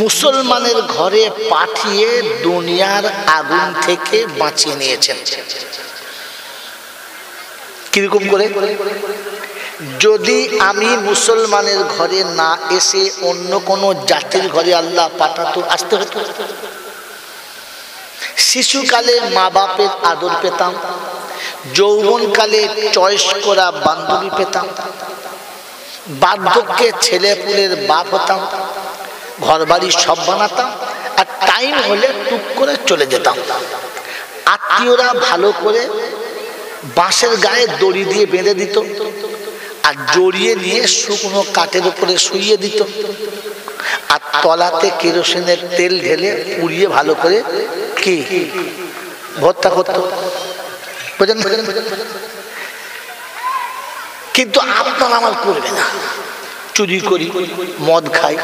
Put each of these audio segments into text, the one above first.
মুসলমানের ঘরে পাঠিয়ে দুনিয়ার আগুন থেকে বাঁচিয়ে নিয়েছেন। কিরকম করে? যদি আমি মুসলমানের ঘরে না এসে অন্য কোনো জাতির ঘরে আল্লাহ পাঠাতো, আসতে হতো। শিশুকালে মা বাপের আদর পেতাম, যৌবনকালে চয়েস করা বান্ধবী পেতাম, বার্ধক্যে ছেলে পুলের বাপ হতাম, ঘর বাড়ি সব বানাতাম, আর টাইম হলে টুক করে চলে যেতাম। আত্মীয়রা ভালো করে বাঁশের গায়ে দড়ি দিয়ে বেঁধে দিত, আর জড়িয়ে নিয়ে শুকনো কাঠের উপরে শুইয়ে দিত, আর তলাতে কেরোসিনের তেল ঢেলে পুড়িয়ে ভালো করে কি ভর্তা করত। বুঝেন? কিন্তু আপনার আমার করবে না। চুরি করি, মদ খাই,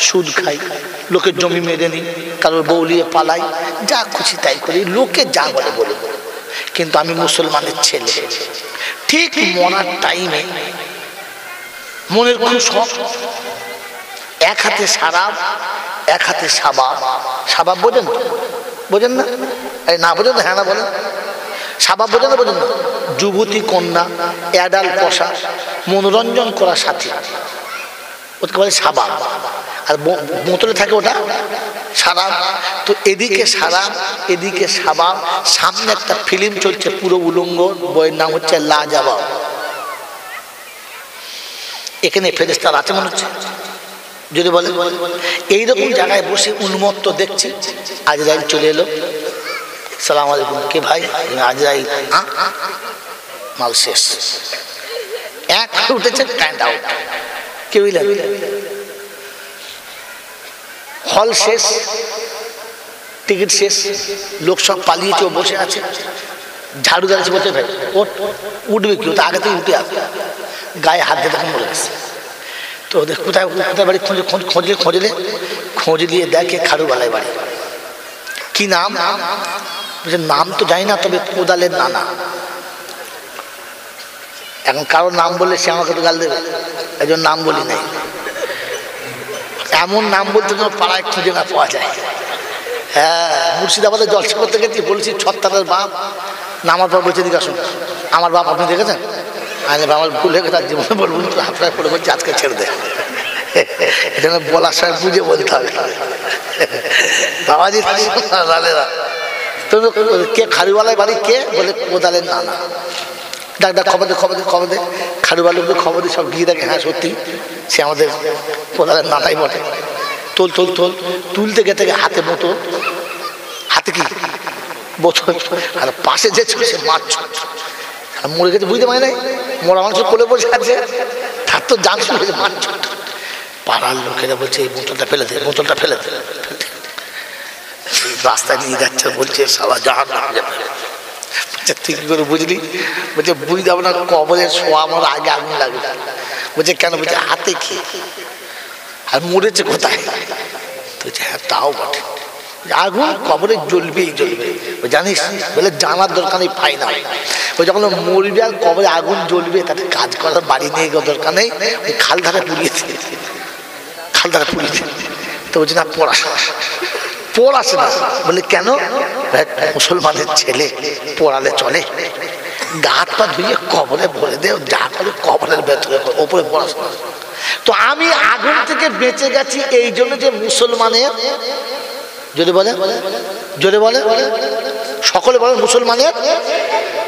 সুদ খাই, লোকের জমি মেরে নিই, কারোর বউলিয়ে পালাই, যা খুশি তাই করি, লোকে যা বলে বলে। কিন্তু আমি মুসলমানের ছেলে। ঠিক মরার টাইমে মনের কোন শখ, এক হাতে সারাব, এক হাতে সাবাব। সাবাব বোঝেন? বোঝেন না? এই না বোঝেন? হ্যাঁ না বলেন। সাবাব বোঝেন না? বোঝেন না? যুবতী কন্যা, অ্যাডাল পশা, মনোরঞ্জন করা সাথী, ওটাকে বলে সাবাব। আর বোতলে থাকে ওটা সারাব। তো এদিকে সারাব, এদিকে সাবাব। সামনে একটা ফিল্ম চলছে পুরো উলঙ্গ, বইয়ের নাম হচ্ছে লাজবাব। এখানে ফেরেশতারা আছে মনে হচ্ছে, যদি বলে এইরকম জায়গায় বসে উন্মত্ত দেখছি। আজরাইল চলে এলো, সালাম আলাইকুম। কে ভাই? আজরাইল। মাল শেষ, এক উঠেছে, স্ট্যান্ড আউট। কে বুঝলেন? হল শেষ, টিকিট শেষ, লোক সব পালিয়েছে, ও বসে আছে, ঝাড়ু দাঁড়িয়েছে, বলছে ভাই ওঠ, উঠবে কি? ও তো আগে থেকে উঠে আসবে, গায়ে হাত দিয়ে তখন মরে গেছে। তো ওদের কোথায় কোথায় বাড়ি খোঁজ দিয়ে দেখে খারুবালায় বাড়ি। কি নাম? বলছে নাম তো জানি না, তবে কোদালের নানা। এখন কারোর নাম বললে সে আমাকে তো গাল দেবে, এই জন্য নাম বলি নাই। এমন নাম বলতে যেন পাড়ায় খুঁজে না পাওয়া যায়। হ্যাঁ, মুর্শিদাবাদে জলসা করতে গেছি, বলেছি ছত্তারের বাপ। নামার পর বলছে দিকে আসুন, আমার বাপ আপনি দেখেছেন? আরে আমার ভুল হয়ে গেছে, জীবনে বলবো আপনার করে বলছি আজকে ছেড়ে দেয়। এটা বলার সময় বুঝে বলতে হবে। বাবাজি তুমি কে? খারুবালায় বাড়ি। কে? বলে কোদালের নানা। ডাক ডাক, খবর দে, খবর দে, খবর দে। খারুবালাকে খবর দিয়ে সব গিয়ে দেখে, হ্যাঁ সত্যি সে আমাদের কোদালের নানাই বটে। তোল তোল তোল, তুলতে গেতে হাতে বোতল, হাতে কি বোতল, আর পাশে যে ছিল সে মাছ মরে গেছে, বুঝতে পারি নাই, মরা মানুষের কোলে বসে আছে, তার তো জান শুরু হয়েছে মাছ। পাড়ার লোকেরা বলছে এই বোতলটা ফেলে দে, বোতলটা ফেলে দে। রাস্তায় নিয়ে যাচ্ছে, বলছে সালা জাহান নাম যাবে। তুই কি করে বুঝলি? বলছে বুঝতে হবে না, কবরের শোয়া আমার আগে আগুন লাগবে। বলছে কেন? বলছে হাতে কি, আর মরেছে কোথায়? তো হ্যাঁ তাও বটে, আগুন কবরে জ্বলবেই জ্বলবে। জানিস? বলে জানার দরকার নেই, পাই না। ওই যখন মরবে আর কবরে আগুন জ্বলবে, তাতে কাজ করার বাড়ি নিয়ে গিয়ে দরকার নেই, ওই খাল ধারে পুড়িয়েছে, খাল ধারে পুড়িয়েছে। তো বলছে না পড়াশে না। বলে কেন? মুসলমানের ছেলে, পড়ালে চলে? গা হাত পা ধুয়ে কবরে ভরে দে, যা করে কবরের ভেতরে, ওপরে পড়াশোনা। তো আমি আগুন থেকে বেঁচে গেছি এই জন্য যে মুসলমানের, যদি বলে, যদি বলে, সকলে বলে মুসলমানের।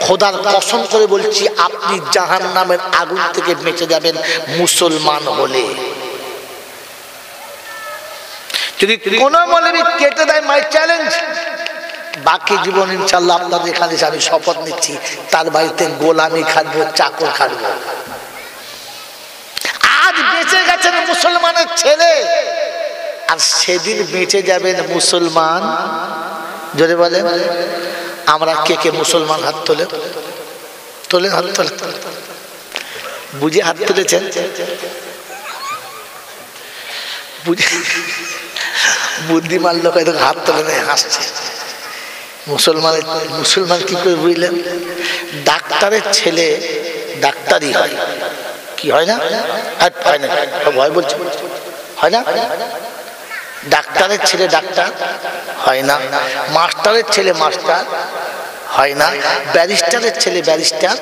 খোদার কসম করে বলছি, আপনি জাহান্নামের আগুন থেকে বেঁচে যাবেন মুসলমান হলে। যদি কোনো মৌলবি কেটে দেয়, মাই চ্যালেঞ্জ, বাকি জীবন ইনশাল্লাহ আপনাদের এখানে আমি শপথ নিচ্ছি, তার বাড়িতে গোলামি খাটবো, চাকর খাটবো। আজ বেঁচে গেছেন মুসলমানের ছেলে, আর সেদিন বেঁচে যাবেন মুসলমান। যদি বলে আমরা কে কে মুসলমান? হাত তোলে, তোলে, হাত তোলে, বুঝে হাত তুলেছেন, বুঝে। বুদ্ধিমান লোক হয়তো হাত তোলে নেই, হাসছে। মুসলমান কি করে বুঝলেন? ডাক্তারের ছেলে ডাক্তারই হয়, কি হয় না? হয় না, ভয় বলছে, হয় না? ডাক্তারের ছেলে ডাক্তার হয় না, মাস্টারের ছেলে মাস্টার হয় না, ব্যারিস্টারের ছেলে ব্যারিস্টার,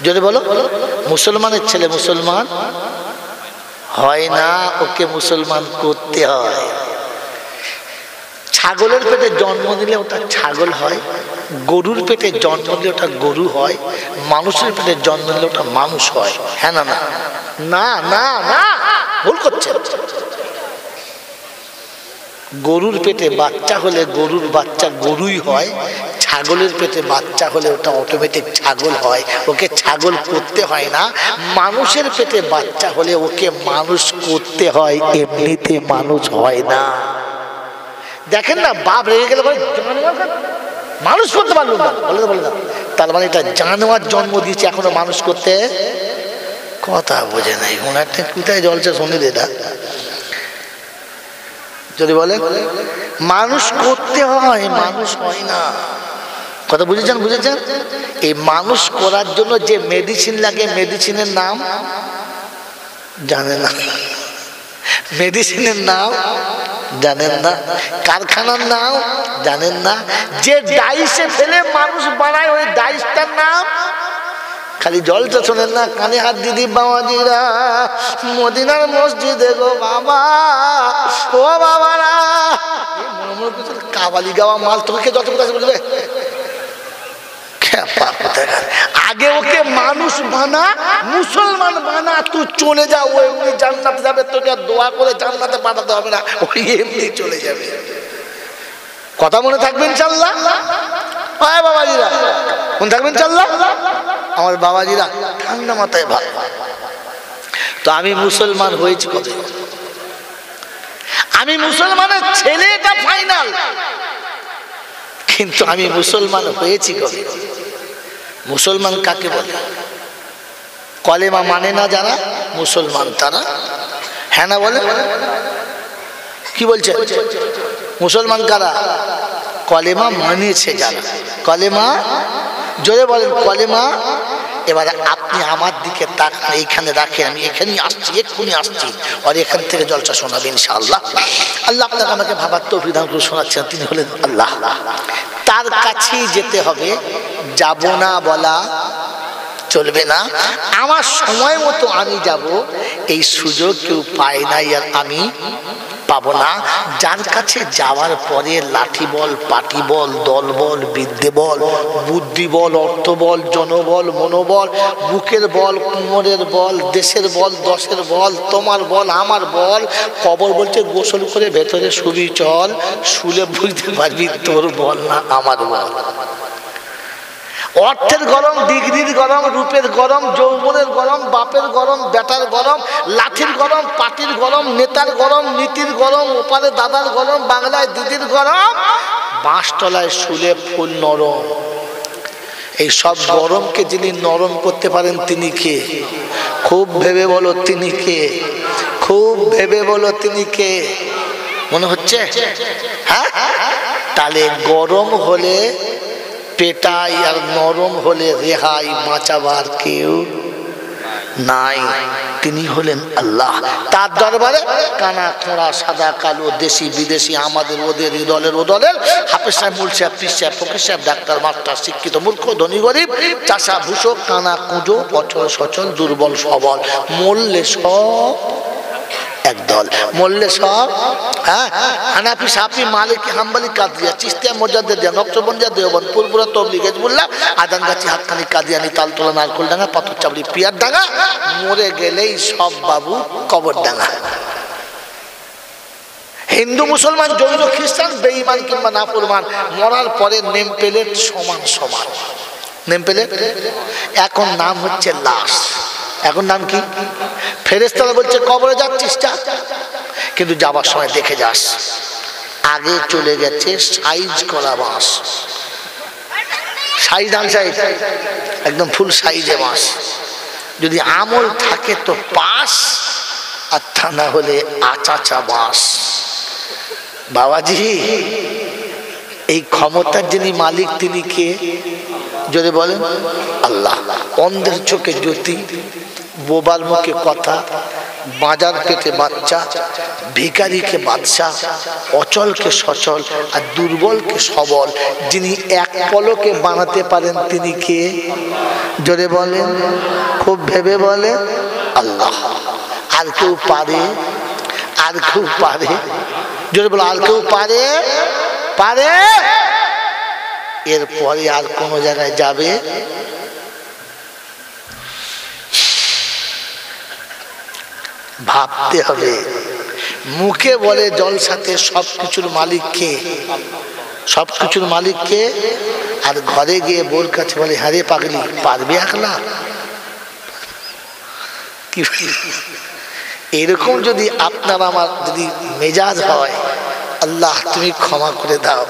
যদি বলো মুসলমানের ছেলে মুসলমান হয় না, ওকে মুসলমান করতে হয়। ছাগলের পেটে জন্ম নিলে ওটা ছাগল হয়, গরুর পেটে জন্ম নিলে ওটা গরু হয়, মানুষের পেটে জন্ম নিলে ওটা মানুষ হয়। হ্যাঁ না? না না না না, ভুল করছে। গরুর পেটে বাচ্চা হলে গরুর বাচ্চা গরুই হয়, ছাগলের পেটে বাচ্চা হলে ওটা অটোমেটিক ছাগল হয়, ওকে ছাগল করতে হয় না। মানুষের পেটে বাচ্চা হলে ওকে মানুষ করতে হয়, এমনিতে মানুষ হয় না। দেখেন না, বাপ রেগে গেলে মানুষ করতে পারলো না, বলে না, তার মানে এটা জানোয়ার জন্ম দিয়েছে, এখনো মানুষ করতে কথা বোঝে নাই। ওনারটা কোথায় জলছে শুনে দে না, যদি বলে মানুষ করতে হয়, মানুষ হয় না। কথা বুঝেছেন? বুঝেছেন? এই মানুষ করার জন্য যে মেডিসিন লাগে, মেডিসিনের নাম জানেন না, মেডিসিনের নাম জানেন না, কারখানার নাম জানেন না, যে ডাইসে ফেলে মানুষ বানায় ওই ডাইসটার নাম খালি জলটা শোনেন না। কানে হাত দিদি বাবাজিরা, মদিনার মসজিদে গো বাবা, ও বাবারা, কাবালি গাওয়া মাল তোকে যত কথা বলবে। আগে ওকে মানুষ বানা, মুসলমান বানা, তুই চলে যা, ও এমনি জান্নাতে যাবে, তোকে দোয়া করে জান্নাতে পাঠাতে হবে না, ওই এমনি চলে যাবে। কথা মনে থাকবে ইনশাআল্লাহ? হ্যাঁ বাবাজিরা, মনে থাকবে ইনশাআল্লাহ? আমার বাবাজিরা ঠান্ডা মাথায় ভাব। তো আমি মুসলমান হয়েছি কবে? আমি মুসলমানের ছেলে, এটা ফাইনাল, কিন্তু আমি মুসলমান হয়েছি কবে? মুসলমান কাকে বলে? কলেমা মানে না যারা মুসলমান তারা। হ্যাঁ না বলে? কি বলছে? মুসলমান কারা? কলেমা মানেছে যারা। কলেমা জোরে বলেন, কলেমা। এবারে আপনি আমার দিকে তাকান, এইখানে রাখে, আমি এখানেই আসছি, এক্ষুনি আসছি, আর এখান থেকে জলসা শোনাবেন ইনশাআল্লাহ। আল্লাহ আপনাকে আমাকে ভাবার তৌফিক দান করে শোনাচ্ছেন, তিনি হলেন আল্লাহ। তার কাছেই যেতে হবে, যাব না বলা চলবে না। আমার সময় মতো আমি যাব, এই সুযোগ কেউ পায় নাই, আর আমি পাবো না। যার কাছে যাওয়ার পরে লাঠি বল, পাটি বল, দল বল, বিদ্যে বল, বুদ্ধি বল, অর্থ বল, জনবল, মনোবল, বুকের বল, কোমরের বল, দেশের বল, দশের বল, তোমার বল, আমার বল, কবর বলছে গোসল করে ভেতরে শুবি চল, শুলে বুঝতে পারবি তোর বল না আমার বল। অর্থের গরম, ডিগ্রির গরম, রূপের গরম, যৌবনের গরম, বাপের গরম, বেটার গরম, লাঠির গরম, পাটির গরম, নেতার গরম, নীতির গরম, ওপারে দাদার গরম, বাংলায় দিদির গরম, বাঁশতলায় শুলে ফুল নরম। এই সব গরমকে যিনি নরম করতে পারেন তিনি কে? খুব ভেবে বলো তিনি কে? খুব ভেবে বলো তিনি কে? মনে হচ্ছে? হ্যাঁ, তাহলে গরম হলে পেটাই, আর নরম হলে রেহাই, বাঁচাবার কেউ নাই, তিনি হলেন আল্লাহ। তার দরবারে কানা খোঁড়া, সাদা কালো, দেশি বিদেশি, আমাদের ওদের, দলের ও দলের, হাফেজ সাহেব, মুল সাহেব, পীর সাহেব, ফকির সাহেব, ডাক্তার, মাস্টার, শিক্ষিত মূর্খ, ধনী গরিব, চাষা ভূষক, কানা কুঁজো, অচল সচল, দুর্বল সবল, মরলে সব একদল, মরলে সব। হ্যাঁ, হানাফি, সাফি, মালিকি, হাম্বলি, কাদিয়া, চিশতিয়া, মুজাদ্দিদিয়া, নকশবন্দিয়া, দেওবন্দ, পুরপুরা, তবলিগ, হিজবুল্লাহ, আদানগাছি, হাক্কানি, কাদিয়ানি, তালতলা, নারকোলডাঙ্গা, পাথরচাবড়ি, পিয়ারডাঙ্গা, মরে গেলেই সব বাবু কবরডাঙ্গা। হিন্দু, মুসলমান, জৈন, খ্রিস্টান, বেঈমান কিংবা নাফরমান, মরার পরে নেম প্লেট সমান সমান। নেম প্লেট এখন নাম হচ্ছে লাশ। এখন নাম কি? ফেরেশতারা বলছে কবরে যাচ্ছিস যা, কিন্তু যাবার সময় দেখে যাস আগে চলে গেছে সাইজ করা বাঁশ। সাইজ আন সাইজ, একদম ফুল সাইজে বাঁশ। যদি আমল থাকে তো পাস, আর তা না হলে আচাচা বাঁশ। বাবাজি, এই ক্ষমতার যিনি মালিক তিনি কে? যদি বলেন আল্লাহ। অন্ধের চোখে জ্যোতি, বোবার মুখে কথা, বাজার পেটে বাচ্চা, ভিখারিকে বাদশা, অচলকে সচল আর দুর্বলকে সবল। যিনি এক পলকে বানাতে পারেন তিনি কে? জোরে বলেন, খুব ভেবে বলেন, আল্লাহ। আর কেউ পারে? আর কেউ পারে? জোরে বলো, আর কেউ পারে? পারে? এরপরে আর কোন জায়গায় যাবে? ভাবতে হবে। মুখে বলে জলসাতে সবকিছুর মালিক কে? সবকিছুর মালিক কে? আর ঘরে গিয়ে বোর কাছে বলে, হ্যাঁ রে পাগলি, পারবে একলা? কি এরকম যদি আপনার আমার যদি মেজাজ হয়, আল্লাহ তুমি ক্ষমা করে দাও।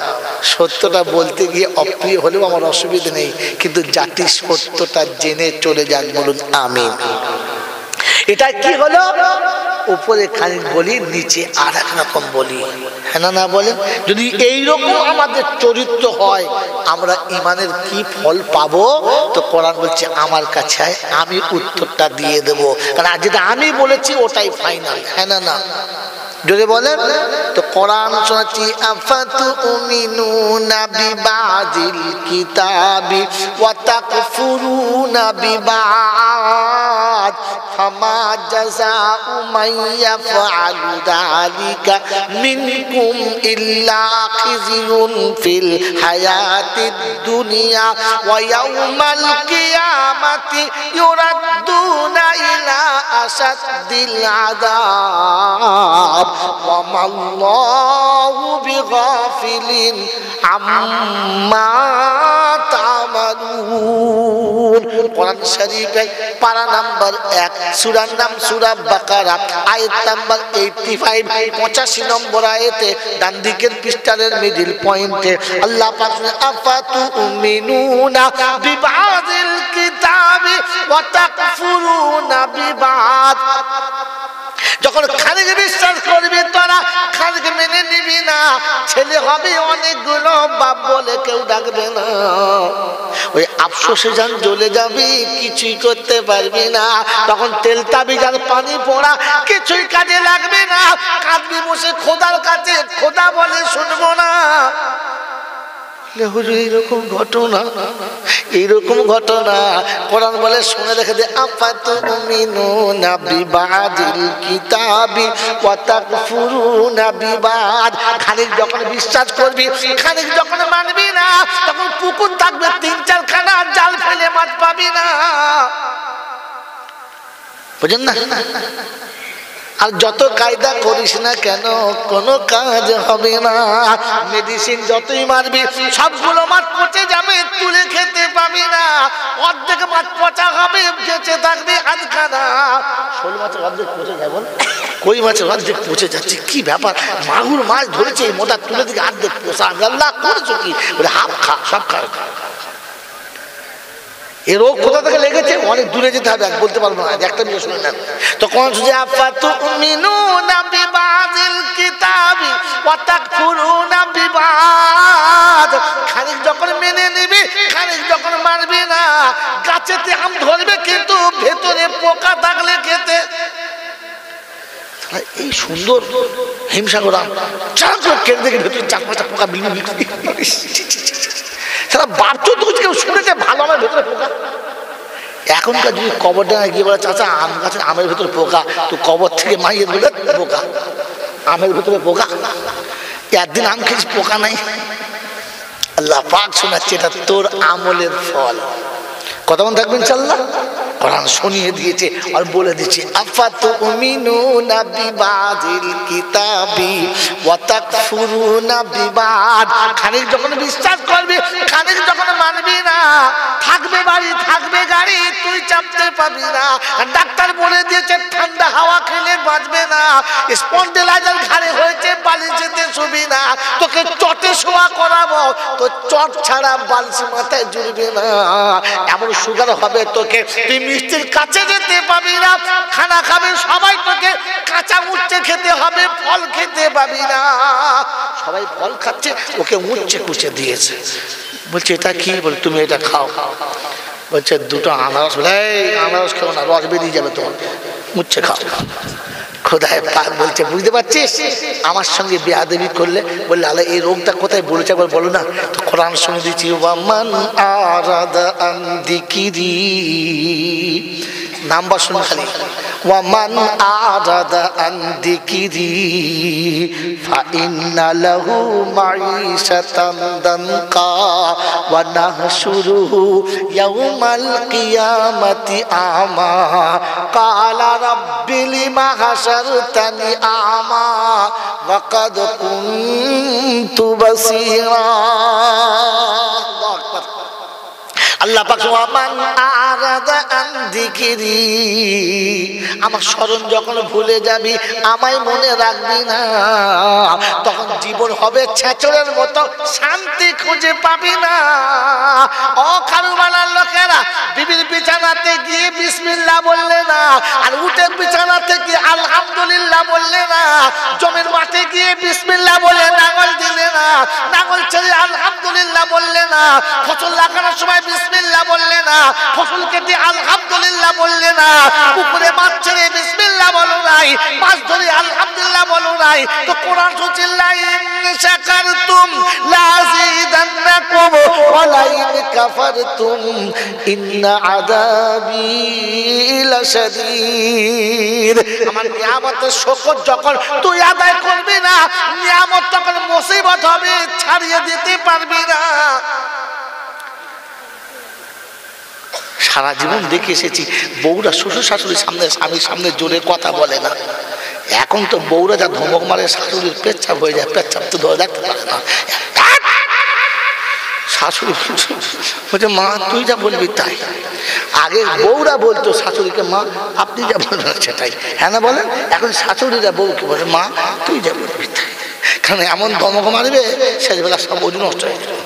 সত্যটা বলতে গিয়ে অপ্রিয় হলেও আমার অসুবিধা নেই, কিন্তু জাতি সত্যটা জেনে চলে যান, বলুন আমিন। এটা কি হলো? উপরে খানিক বলি, নিচে আর এক রকম বলি, হ্যাঁ না বলেন? যদি এইরকম আমাদের চরিত্র হয়, আমরা ইমানের কি ফল পাবো? তো কোরআন বলছে আমার কাছে আমি উত্তরটা দিয়ে দেবো, কারণ যেটা আমি বলেছি ওটাই ফাইনাল, হ্যাঁ না? যদি বলেন তো কোরআন শোনাচ্ছি, আফাতুমিনুনা বিবাদিল কিতাবি ওয়া তাকফুরুনা বিবাদ ফামা জাযাউ মান ইয়াফআলু যালিকা মিনকুম ইল্লা খিযুন ফিল হায়াতিদ দুনিয়া ওয়া ইয়াউমাল কিয়ামাতি ইউরাদ্দুনা ইলা আসাদ্দিল আযাব ওয়া মাল্লাহু বিগাফিলিন আম্মা তা'মালুন। কোরআন শরীফের পারা নাম্বার 1, সূরার নাম সূরা বাকারা, আয়াত নাম্বার 85, 85 নম্বর আয়াতে ডান দিকের পৃষ্ঠার মিডল পয়েন্টে আল্লাহ পাক আফাতুমিনুনা বিবাদিল কিতাবি ওয়া তাকফুরুনা বিবাদ। যখন খানিক বিশ্বাস করবি তোরা, খানিক মেনে নিবি না, ছেলে হবে অনেকগুলো, বাপ বলে কেউ ডাকবে না। ওই আফসোসে যান জ্বলে যাবি, কিছুই করতে পারবি না। তখন তেল তাবিজ আর পানি পড়া কিছুই কাজে লাগবে না। কাঁদবি বসে খোদার কাছে, খোদা বলে শুনবো না। হুজুর এইরকম ঘটনা, এইরকম ঘটনা কোরআন বলে শুনে রেখে দে। আফাতুমিনুনা বিবাদিল কিতাবি ওয়া তাকফুরুনা বিবাদ। খানিক যখন বিশ্বাস করবি, খানিক যখন মানবি না, তখন পুকুর থাকবে 3-4 খানা, জাল ফেলে মাছ পাবি না, বুঝেন না? আর যত কায়দা করিস না কেন, কোনো কাজ হবে না। মেডিসিন যতই মারবি, সবগুলো মাছ পচে যাবে, তুলে খেতে পাবি না। অর্ধেক মাছ পচা হবে, বেঁচে থাকবে আধখানা। শোল মাছের অর্ধেক পচে যাবে, কই মাছের অর্ধেক পচে যাচ্ছে, কি ব্যাপার? মাগুর মাছ ধরেছে, মোটা তুলে দিকে অর্ধেক পোষা। আল্লাহ করেছো কি? বলে হাফ খা, সব খা। এই রোগ কোথা থেকে লেগেছে? অনেক দূরে যেতে হবে, বলতে পারবো না, একটা বিষয় শুনে নেন। তো কোন সুজে আফাতুমিনুনা বিবাদিল কিতাবি ওয়া তাকফুরুনা বিবাদ। খানিক যখন মেনে নিবি, খানিক যখন মানবি না। গাছেতে আম ধরবে, কিন্তু ভেতরে পোকা থাকলে খেতে। এই সুন্দর হিমসাগর আম, চার করে কেটে দেখে ভেতরে 4-5টা পোকা বিলবিল। সারা বাচ্চা তো কেউ শুনেছে ভালো আমের ভেতরে পোকা। এখনকার যদি কবর ডাঙায় গিয়ে বলে, চাচা আম গাছের আমের ভেতরে পোকা, তো কবর থেকে মাইয়ে বলে পোকা, আমের ভেতরে পোকা। একদিন আম খেয়েছিস, পোকা নাই। আল্লাহ পাক শোনাচ্ছে, এটা তোর আমলের ফল। কতক্ষণ থাকবেন ইনশাআল্লাহ? কোরআন শুনিয়ে দিয়েছে আর বলে দিয়েছে, আফাতুমিনুনা বিবাদিল কিতাবি ওয়া তাকফুরুনা বিবাদ। খানিক যখন বিশ্বাস করবি, খানিক যখন মানবি না, থাকবে বাড়ি, থাকবে গাড়ি, তুই চাপতে পাবি না। ডাক্তার বলে দিয়েছে ঠান্ডা হাওয়া খেলে বাঁচবে না, স্পন্ডিলাইজার ঘাড়ে হয়েছে, বালিশেতে শুবি না। তোকে চটে শোয়া করাবো, তো চট ছাড়া বালিশ মাথায় জুড়বে না। এমন সুগার হবে তোকে, তুই মিষ্টির কাছে যেতে পাবি না। খানা খাবে সবাই, তোকে কাঁচা উচ্ছে খেতে হবে, ফল খেতে পাবি না। সবাই ফল খাচ্ছে, ওকে উচ্ছে কুচে দিয়েছে, বলছে এটা কি? বলে তুমি এটা খাও। বলছে দুটো আনারস, আনারস খেও না, রস বেরিয়ে যাবে তোমার, মুচ্ছে খাও। খোদায় পাক বলছে বুঝতে পারছিস আমার সঙ্গে বেয়াদবি করলে? বললে আল্লাহ এই রোগটা কোথায় বলেছে একবার বলো না। তো কোরআন শুনে দিচ্ছি, ওয়ামান আরাদা আন যিকরি, নাম্বার শুনে খালি, ওয়ামান আরাদা আন যিকরি ফাইন্না লাহু মাঈশাতান দানকা ওয়া নাহশুরুহু ইয়াওমাল কিয়ামাতি আমা ক্বালা রাব্বি লিমা হাশারতানি আমা ওয়া ক্বাদ কুনতু বাসীরা। আল্লাহু আকবার। আল্লাহ পাক ওয়ামান আরাদা আন যিকরি, আমার স্মরণ যখন ভুলে যাবি, আমায় মনে রাখবি না, তখন জীবন হবে ছেচড়ের মতো, শান্তি খুঁজে পাবি না। ও কারুবালার লোকেরা, বিবির বিছানাতে গিয়ে বিসমিল্লাহ বললে না, আর উটের বিছানাতে গিয়ে আলহামদুলিল্লাহ বললে না, জমির মাঠে গিয়ে বিসমিল্লাহ বলে নাঙল দিলে না, নাঙল ছেড়ে আলহামদুলিল্লাহ বললে না, ফসল লাগানোর সময় বিসমিল্লাহ বললে না, ফসল কেটে আলহামদুলিল্লাহ বললে না, পুকুরে মাছ ছেড়ে বিসমিল্লাহ বলো নাই, মাছ ধরে আলহামদুলিল্লাহ বলো নাই। তো কোরআন বলছে লা ইন শাকারতুম লাযিদান্নাকুম ওয়া লা ইন কাফারতুম ইন্না আযাবি লাশাদীদ। আমার নিয়ামতের শুকর যখন তুই আদায় করবি না, নিয়ামত তখন মুসিবত হবে, ছাড়িয়ে দিতে পারবি না। সারা জীবন দেখে এসেছি বউরা শ্বশুর শাশুড়ির সামনে, স্বামীর সামনে জোরে কথা বলে না। এখন তো বউরা যা ধমক মারে, শাশুড়ির পেচ্ছাপ হয়ে যায়, পেচ্ছাপ তো ধরে রাখতে পারে না। শাশুড়ি বলছে মা তুই যা বলবি তাই। আগে বউরা বলতো শাশুড়িকে মা আপনি যা বলবেন সেটাই, হ্যাঁ না বলেন। এখন শাশুড়িরা বউকে বলে মা তুই যা বলবি তাই, কারণ এমন ধমক মারবে শেষবেলা সব ওজন নষ্ট হয়ে যাবে।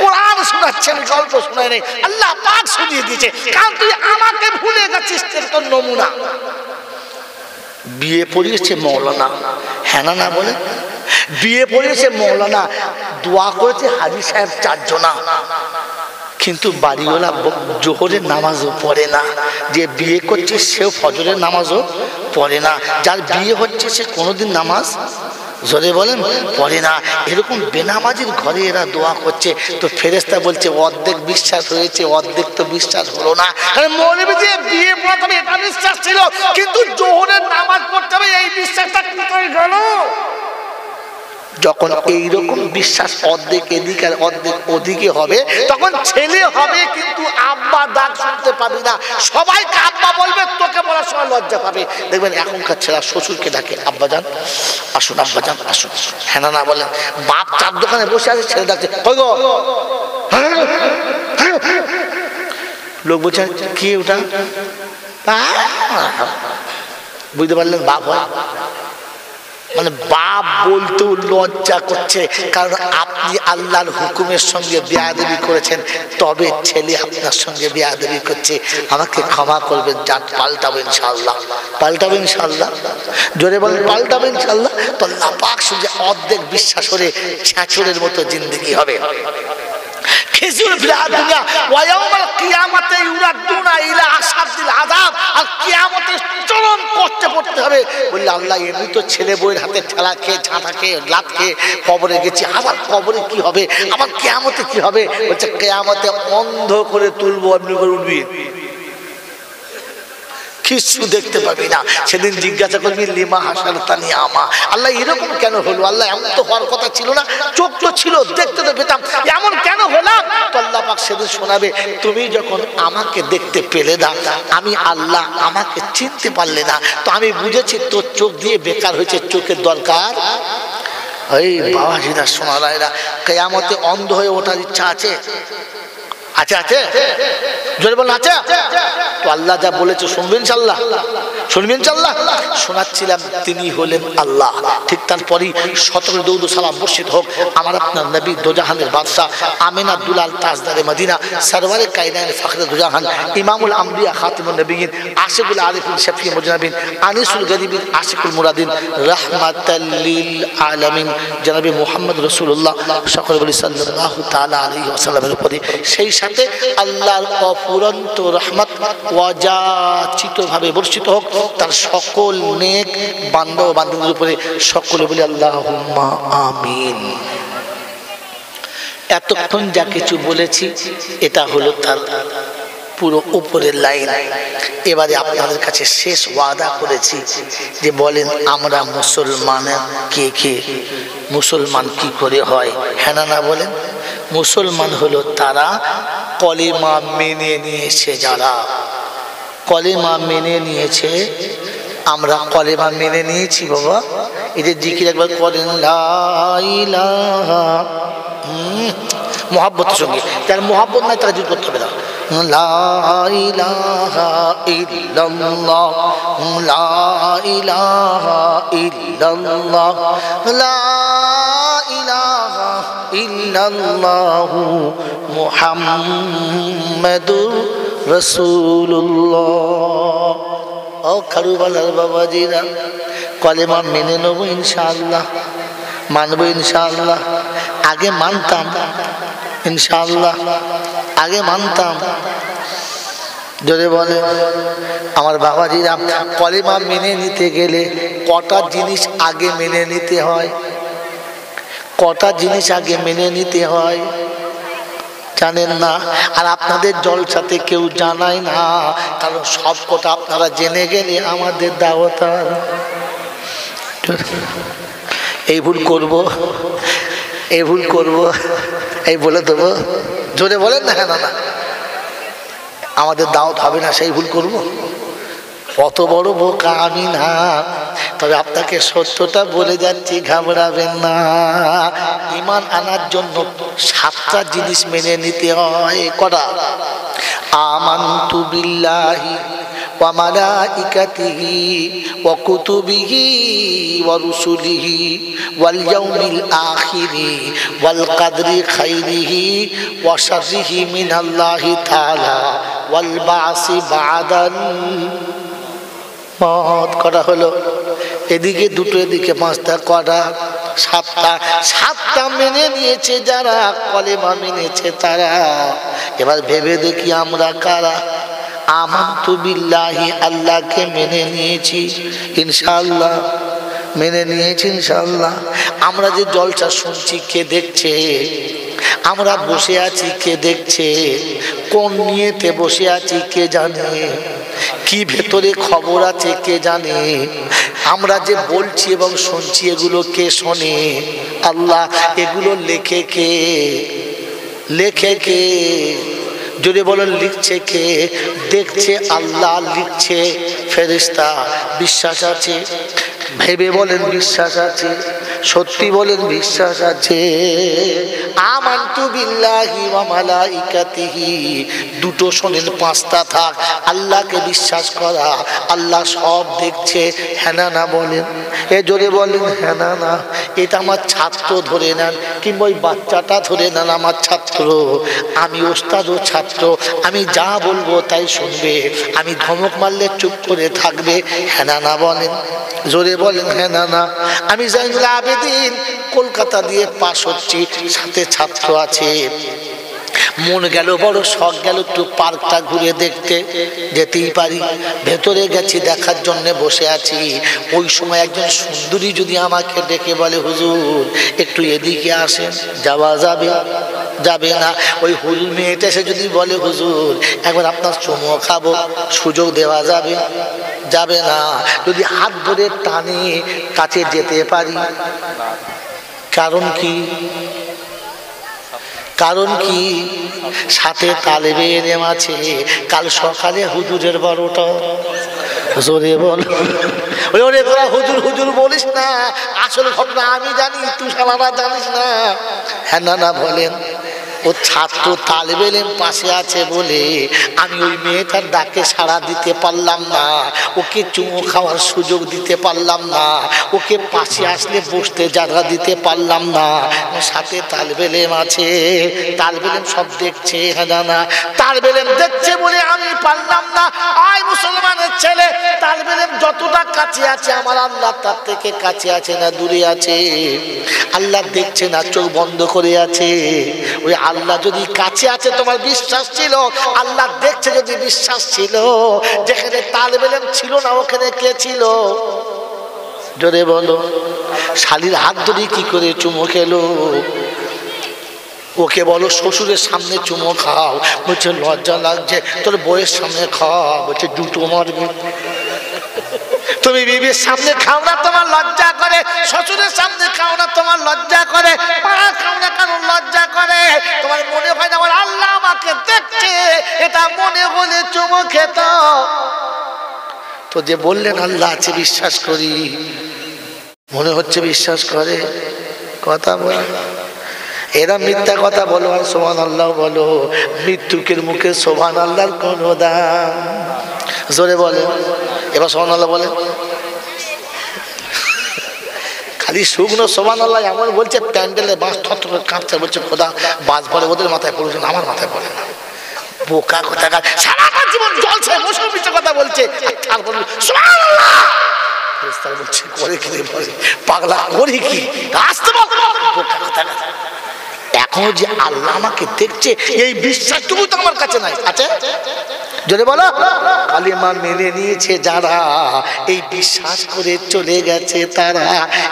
কোরআন শোনাচ্ছেন, গল্প শোনায় নেই, আল্লাহ পাক শুনিয়ে দিয়েছে, কারণ তুই আমাকে ভুলে গেছিস। তোর নমুনা বিয়ে পড়িয়েছে মৌলানা, হ্যাঁ না বলে, বিয়ে পড়িয়েছে মৌলানা, দোয়া করেছে হাজী সাহেব 4 জনা, কিন্তু বাড়িওয়ালা জোহরের নামাজও পড়ে না। যে বিয়ে করছে সেও ফজরের নামাজও পড়ে না, যার বিয়ে হচ্ছে সে কোনোদিন নামাজ জোরে বলেন পড়ে না। এরকম বেনামাজির ঘরে এরা দোয়া করছে। তো ফেরেশতা বলছে অর্ধেক বিশ্বাস হয়েছে, অর্ধেক তো বিশ্বাস হলো না। মৌলবী দিয়ে বিয়ে পড়াতে হবে এটা বিশ্বাস ছিল, কিন্তু জোহরের নামাজ পড়তে হবে এই বিশ্বাসটা কোথায় গেল? যখন এইরকম বিশ্বাস অর্ধেক এদিকে আর অর্ধেক ওদিকে হবে, তখন ছেলে হবে কিন্তু আব্বা ডাক শুনতে পাবি না। সবাইকে আব্বা বলবে, তোকে বলার সময় লজ্জা পাবে। দেখবেন এখনকার ছেলেরা শ্বশুরকে ডাকে আব্বা যান আসুন, আব্বা যান আসুন, হ্যাঁ না বলেন। বাপ চার দোকানে বসে আছে, ছেলে ডাকছে কই গো, লোক বলছে কি ওটা, বুঝতে পারলেন বাপ হয় মানে বাপ বলতেও লজ্জা করছে, কারণ আপনি আল্লাহর হুকুমের সঙ্গে বেয়াদবি করেছেন, তবে ছেলে আপনার সঙ্গে বেয়াদবি করছে। আমাকে ক্ষমা করবেন, যান পাল্টাবো ইনশাআল্লাহ, পাল্টাবো ইনশাআল্লাহ, জোরে বলেন পাল্টাবো ইনশাআল্লাহ। তো আল্লাহ পাক শুনে অর্ধেক বিশ্বাস করে ছাঁচড়ের মতো জিন্দেগি হবে। খেজুর দুনিয়া ওয়ায়াউমাল কিয়ামাতে ইউরাদুনা ইলা আশাদ্দিল আযাব, আর কিয়ামতের চরম কষ্টে পড়তে হবে। বললে আল্লাহ এমনি তো ছেলে বউয়ের হাতে ঠেলা খেয়ে, ঝাঁটা খেয়ে, লাত খেয়ে কবরে গেছি, আবার কবরে কি হবে, আবার কিয়ামতে কি হবে? বলছে কিয়ামতে অন্ধ করে তুলবো, এমনি করে উঠবি, কিছু দেখতে পাবি না। সেদিন জিজ্ঞাসা করবি লিমা হাশারতানি আমা, আল্লাহ এরকম কেন হলো? আল্লাহ এমন তো হওয়ার কথা ছিল না, চোখ তো ছিল, দেখতে তো পেতাম, এমন কেন হলাম? তো আল্লাহ পাক সেদিন শোনাবে তুমি যখন আমাকে দেখতে পেলে না, আমি আল্লাহ আমাকে চিনতে পারলে না, তো আমি বুঝেছি তোর চোখ দিয়ে বেকার হয়েছে, চোখের দরকার। এই বাবাজিরা সোনারায়রা, কিয়ামতে অন্ধ হয়ে ওঠার ইচ্ছা আছে? আছে আছে, জোরে বলুন আছে। তো আল্লাহ যা বলেছে শুনবেন ইনশাআল্লাহ, শুনবেন আল্লাহ শোনাচ্ছিলাম তিনি হলেন আল্লাহ। ঠিক তারপরেই 17 দরুদ সালাম বর্ষিত হোক আমার আপনার নবী দোজাহানের বাদশা আমিনা দুলাল তাজদারে মদিনা সরওয়ারে কায়নাত ফখরে দোজাহান ইমামুল আম্বিয়া খাতিমুন নবিয়্যিন আশিকুল আরিফিন শফিউল মুজনাবিন আনিসুল গরিবিন আশিকুল মুরাদিন রাহমাতাল লিল আলামিন জনাবে মুহাম্মদ রাসূলুল্লাহ সকলে বলি সাল্লাল্লাহু তাআলা আলাইহি ওয়াসাল্লামের উপরে, সেই সাথে আল্লাহর অফুরন্ত রহমত ওয়াজাচিতভাবে বর্ষিত হোক তার সকল নেক বান্দা ও বান্দাদের উপরে, সকলে বলি আল্লাহুম্মা আমিন। এতক্ষণ যা কিছু বলেছি এটা হলো তার পুরো উপরের লাইন। এবারে আপনাদের কাছে শেষ ওয়াদা করেছি যে বলেন আমরা মুসলমান কে কে, মুসলমান কি করে হয়? হ্যাঁ না বলেন? মুসলমান হলো তারা কলেমা মেনে নিয়েছে, যারা কলেমা মেনে নিয়েছে। আমরা কলেমা মেনে নিয়েছি বাবা, এদের জিকির একবার করেন লা ইলাহা, মোহাব্বতের সঙ্গে, যার মোহাব্বত নাই তারা জিকির করতে হবে না। লা ইলাহা ইল্লাল্লাহ, লা ইলাহা ইল্লাল্লাহ, লা ইলাহা ইল্লাল্লাহু মুহাম্মাদুর রাসূলুল্লাহ। ও খারুবালার বাবাজিরা, কলেমা মেনে নেব ইনশাআল্লাহ, মানব ইনশাআল্লাহ। আগে মানতাম ইনশাআল্লাহ, আগে মানতাম। যদি বলে আমার বাবাজিরা, কলেমা মেনে নিতে গেলে কটা জিনিস আগে মেনে নিতে হয়, কটা জিনিস আগে মেনে নিতে হয় জানেন না? আর আপনাদের জলসাতে কেউ জানায় না, কারণ সব কথা আপনারা জেনে গেলে আমাদের দাওয়াত আর এই ভুল করব, এই ভুল করব, এই বলে দেবো। জোরে বলেন না। হ্যাঁ না, আমাদের দাওয়াত হবে না, সেই ভুল করব? অত বড় বোকা আমি না। তবে আপনাকে সত্যটা বলে যাচ্ছি, ঘাবড়াবেন না। ঈমান আনার জন্য 7টা জিনিস মেনে নিতে হয়। কটা? আমানতু বিল্লাহি ওয়া মালাইকাতিহি ওয়া কুতুবিহি ওয়া রুসুলিহি ওয়াল ইয়াউমিল আখিরি ওয়াল কদরি খাইরিহি ওয়া শাররিহি মিনাল্লাহি তাআলা ওয়াল বাসি বাদাল মত। করা হলো? এদিকে দুটো, এদিকে 5টা। কটা? 7টা। 7টা মেনে নিয়েছে যারা, কলেমা মেনেছে তারা। এবার ভেবে দেখি আমরা কারা। আমানতু বিল্লাহি, আল্লাহকে মেনে নিয়েছি ইনশাআল্লাহ, মেনে নিয়েছি ইনশাআল্লাহ। আমরা যে জলসা শুনছি কে দেখছে? আমরা বসে আছি কে দেখছে? কোন নিয়েতে বসে আছি কে জানে? কি ভেতরে খবর আছে কে জানে? আমরা যে বলছি এবং শুনছি এগুলো কে শোনে? আল্লাহ। এগুলো লেখে কে? লেখে কে? যদি বলেন লিখছে কে? দেখছে আল্লাহ, লিখছে ফেরেশতা। বিশ্বাস আছে? ভেবে বলেন বিশ্বাস আছে? সত্যি বলেন বিশ্বাস আছে? আমানতু বিল্লাহি ওয়া মালাইকাতিহি, দুটো শোনেন, 5টা থাক। আল্লাহকে বিশ্বাস করা, আল্লাহ সব দেখছে। হ্যাঁ না বলেন? এ জোরে বলেন হ্যাঁ না। এটা আমার ছাত্র ধরে নেন, কিংবা ওই বাচ্চাটা ধরে নেন আমার ছাত্র। আমি ওস্তাদ ও ছাত্র, আমি যা বলবো তাই শুনবে, আমি ধমক মারলে চুপ করে থাকবে। হ্যাঁ না বলেন? জোরে বলেন হ্যাঁ না। আমি জাইনুল আবেদিন কলকাতা দিয়ে পাস হচ্ছি, সাথে ছাত্র আছে। মন গেল, বড় শখ গেল একটু পার্কটা ঘুরে দেখতে, যেতেই পারি। ভেতরে গেছি, দেখার জন্য বসে আছি। ওই সময় একজন সুন্দরী যদি আমাকে ডেকে বলে হুজুর একটু এদিকে আসেন, যাওয়া যাবে? যাবে না। ওই হুজুর মেয়েটা এসে যদি বলে হুজুর একবার আপনার চুমো খাবো, সুযোগ দেওয়া যাবে? যাবে না। যদি হাত ধরে টানে কাছে যেতে পারি। কারণ কি? কারণ কি? সাথে তালেবে এলেম আছে। কাল সকালে হুজুরের 12টা। জোরে বল। ওরে তোরা হুজুর হুজুর বলিস না, আসল ঘটনা আমি জানি, তুই সালারা জানিস না। হ্যাঁ না বলেন? ও ছাত্র তালেবে ইলম পাশে আছে বলে আমি ওই মেয়েটার ডাকে সাড়া দিতে পারলাম না, ওকে চুমু খাওয়ার সুযোগ দিতে পারলাম না, ওকে পাশে আসলে বসতে জায়গা দিতে পারলাম না। সাথে তালেবে ইলম আছে, তালেবে ইলম সব দেখছে, হ্যাঁ না, তালেবে ইলম দেখছে বলে আমি পারলাম না। আয় মুসলমানের ছেলে, তালেবে ইলম যতটা কাছে আছে আমার আল্লাহ তার থেকে কাছে আছে না দূরে আছে? আল্লাহ দেখছে না, চোখ বন্ধ করে আছে। ওই আল্লাহ যদি কাছে আছে তোমার বিশ্বাস ছিল, আল্লাহ দেখছে যদি বিশ্বাস ছিল, যেখানে তালেবে ইলম ছিল না ওখানে কে ছিল? জোরে বলো। শালীর হাত ধরে কি করে চুমো খেলো? ওকে বলো শ্বশুরের সামনে চুমো খাও, বলছে লজ্জা লাগছে। তোর বউয়ের সামনে খাও, বলছে দুটো মারবে। তুমি বিবির সামনে খাও না তোমার লজ্জা করে, শ্বশুরের সামনে খাও না তোমার লজ্জা করে, পাড়া খাও না কারণ লজ্জা করে। তোমার মনে হয় না আমার আল্লাহ আমাকে দেখছে, এটা মনে হলে চুমো খেত। তো যে বললেন আল্লাহ আছে বিশ্বাস করি, মনে হচ্ছে বিশ্বাস করে, কথা বলে। এরা মিথ্যা কথা বলো আর সুবহানাল্লাহ বলো, মৃত্যুকের মুখে সুবহানাল্লাহর কোনো দাম। জোরে বলে, এবার সুবহানাল্লাহ বলে। খালি শুকনো সুবহানাল্লাহ এমন বলছে, প্যান্ডেলে বাঁশ থর কাঁপছে, বলছে খোদা বাজ পড়ে ওদের মাথায় পড়ছে, আমার মাথায় পড়ে না। বোকা কথা, সারাটা জীবন জ্বলছে, মুসলমান মিথ্যা কথা বলছে, তারপর সুবহানাল্লাহ বলছে করে কি বলে, পাগলা করি কি আসতে বল। বোকা কথা। এখন যে আল্লাহ আমাকে দেখছে এই বিশ্বাসটুকু তো আমার কাছে নাই, আছে? জোরে বলো। কালিমা মেনে নিয়েছে যারা, এই বিশ্বাস করে চলে গেছে তারা,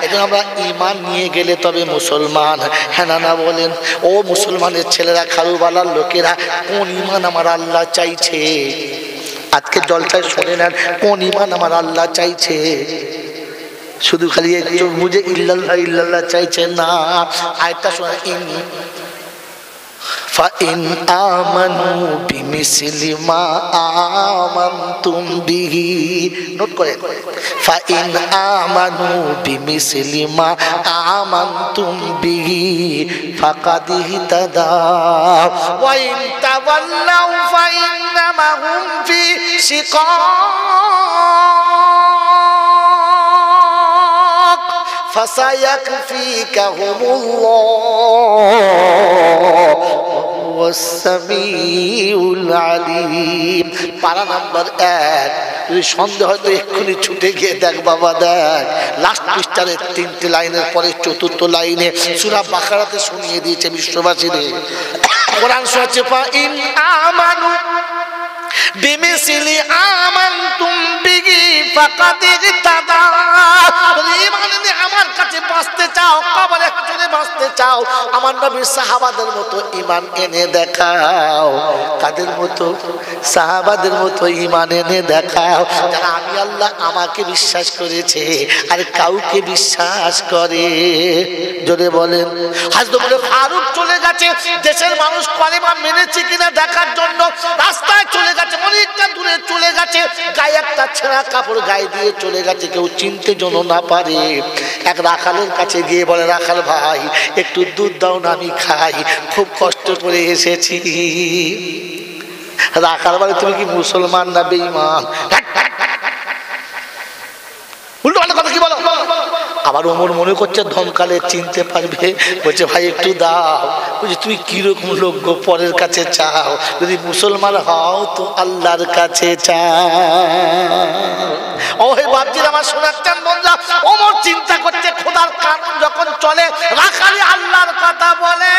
এখন আমরা ঈমান নিয়ে গেলে তবে মুসলমান, হ্যাঁ না বলেন? ও মুসলমানের ছেলেরা, খারুবালার লোকেরা, কোন ঈমান আমার আল্লাহ চাইছে? আজকে জলসায় শুনে নেন কোন ঈমান আমার আল্লাহ চাইছে। শুধু খালি একটু মুঝে ইল্লাল্লাহ ইল্লাল্লাহ চাইছে না। আয়াতটা শোনা, ফাইন আমানু বিমিসলি মা আমানতুম বিহি, নোট করেন, ফাইন আমানু বিমিসলি মা আমানতুম বিহি ফাকাদ ইহতাদাও ওয়া ইন তাওয়াল্লাউ ফাইন্নামা হুম ফি শিকাক ফাসায়াকফিকাহুমুল্লাহ ওয়াস-সামিউল আলীম। পারা নাম্বার 1। যদি সন্দেহ হয় তো এক্ষুনি ছুটে গিয়ে দেখ বাবা, দেখ লাস্ট পৃষ্ঠারের 3টে লাইনের পরে 4th লাইনে সূরা বাকারাতে শুনিয়ে দিয়েছে বিশ্ববাসীদের। কোরআন শোনাচ্ছে, ফাইন আমানু বিমিসলি আমানতুম বিহি ফাকাদ ইহতাদাও। ঈমান নিয়ে আমার কাছে বাঁচতে চাও, কবরে চলে বাঁচতে চাও, আমার নবীর সাহাবাদের মতো ঈমান এনে দেখাও। কাদের মতো? সাহাবাদের মতো ঈমান এনে দেখাও, যারা আমি আল্লাহ আমাকে বিশ্বাস করেছে আর কাউকে বিশ্বাস করে। জোরে বলেন। হযরত ফারুক চলে গেছে দেশের মানুষ কলেমা মেনেছে কিনা দেখার জন্য, রাস্তায় চলে গেছে, অনেকটা দূরে চলে গেছে, গায়ে একটা ছেঁড়া কাপড় গায়ে দিয়ে চলে গেছে, কেউ চিনতে যেন না পারে। এক রাখালের কাছে গিয়ে বলে, রাখাল ভাই একটু দুধ দাও না, আমি খাই, খুব কষ্ট করে এসেছি। রাখাল বলে, তুমি কি মুসলমান না বেঈমান? উল্টো পাল্টা কথা কি বলো? আবার ওমর মনে করছে ধমকালে চিনতে পারবে, বলছে ভাই একটু দাও। বলছে তুমি কিরকম লোক গো, পরের কাছে চাও, যদি মুসলমান হও তো আল্লাহর কাছে চাও। ও হে বাপজির আমার শোনাচ্ছেন বন্ধুরা, ওমর চিন্তা করছে খোদার কানুন যখন চলে, রাখালি আল্লাহর কথা বলে।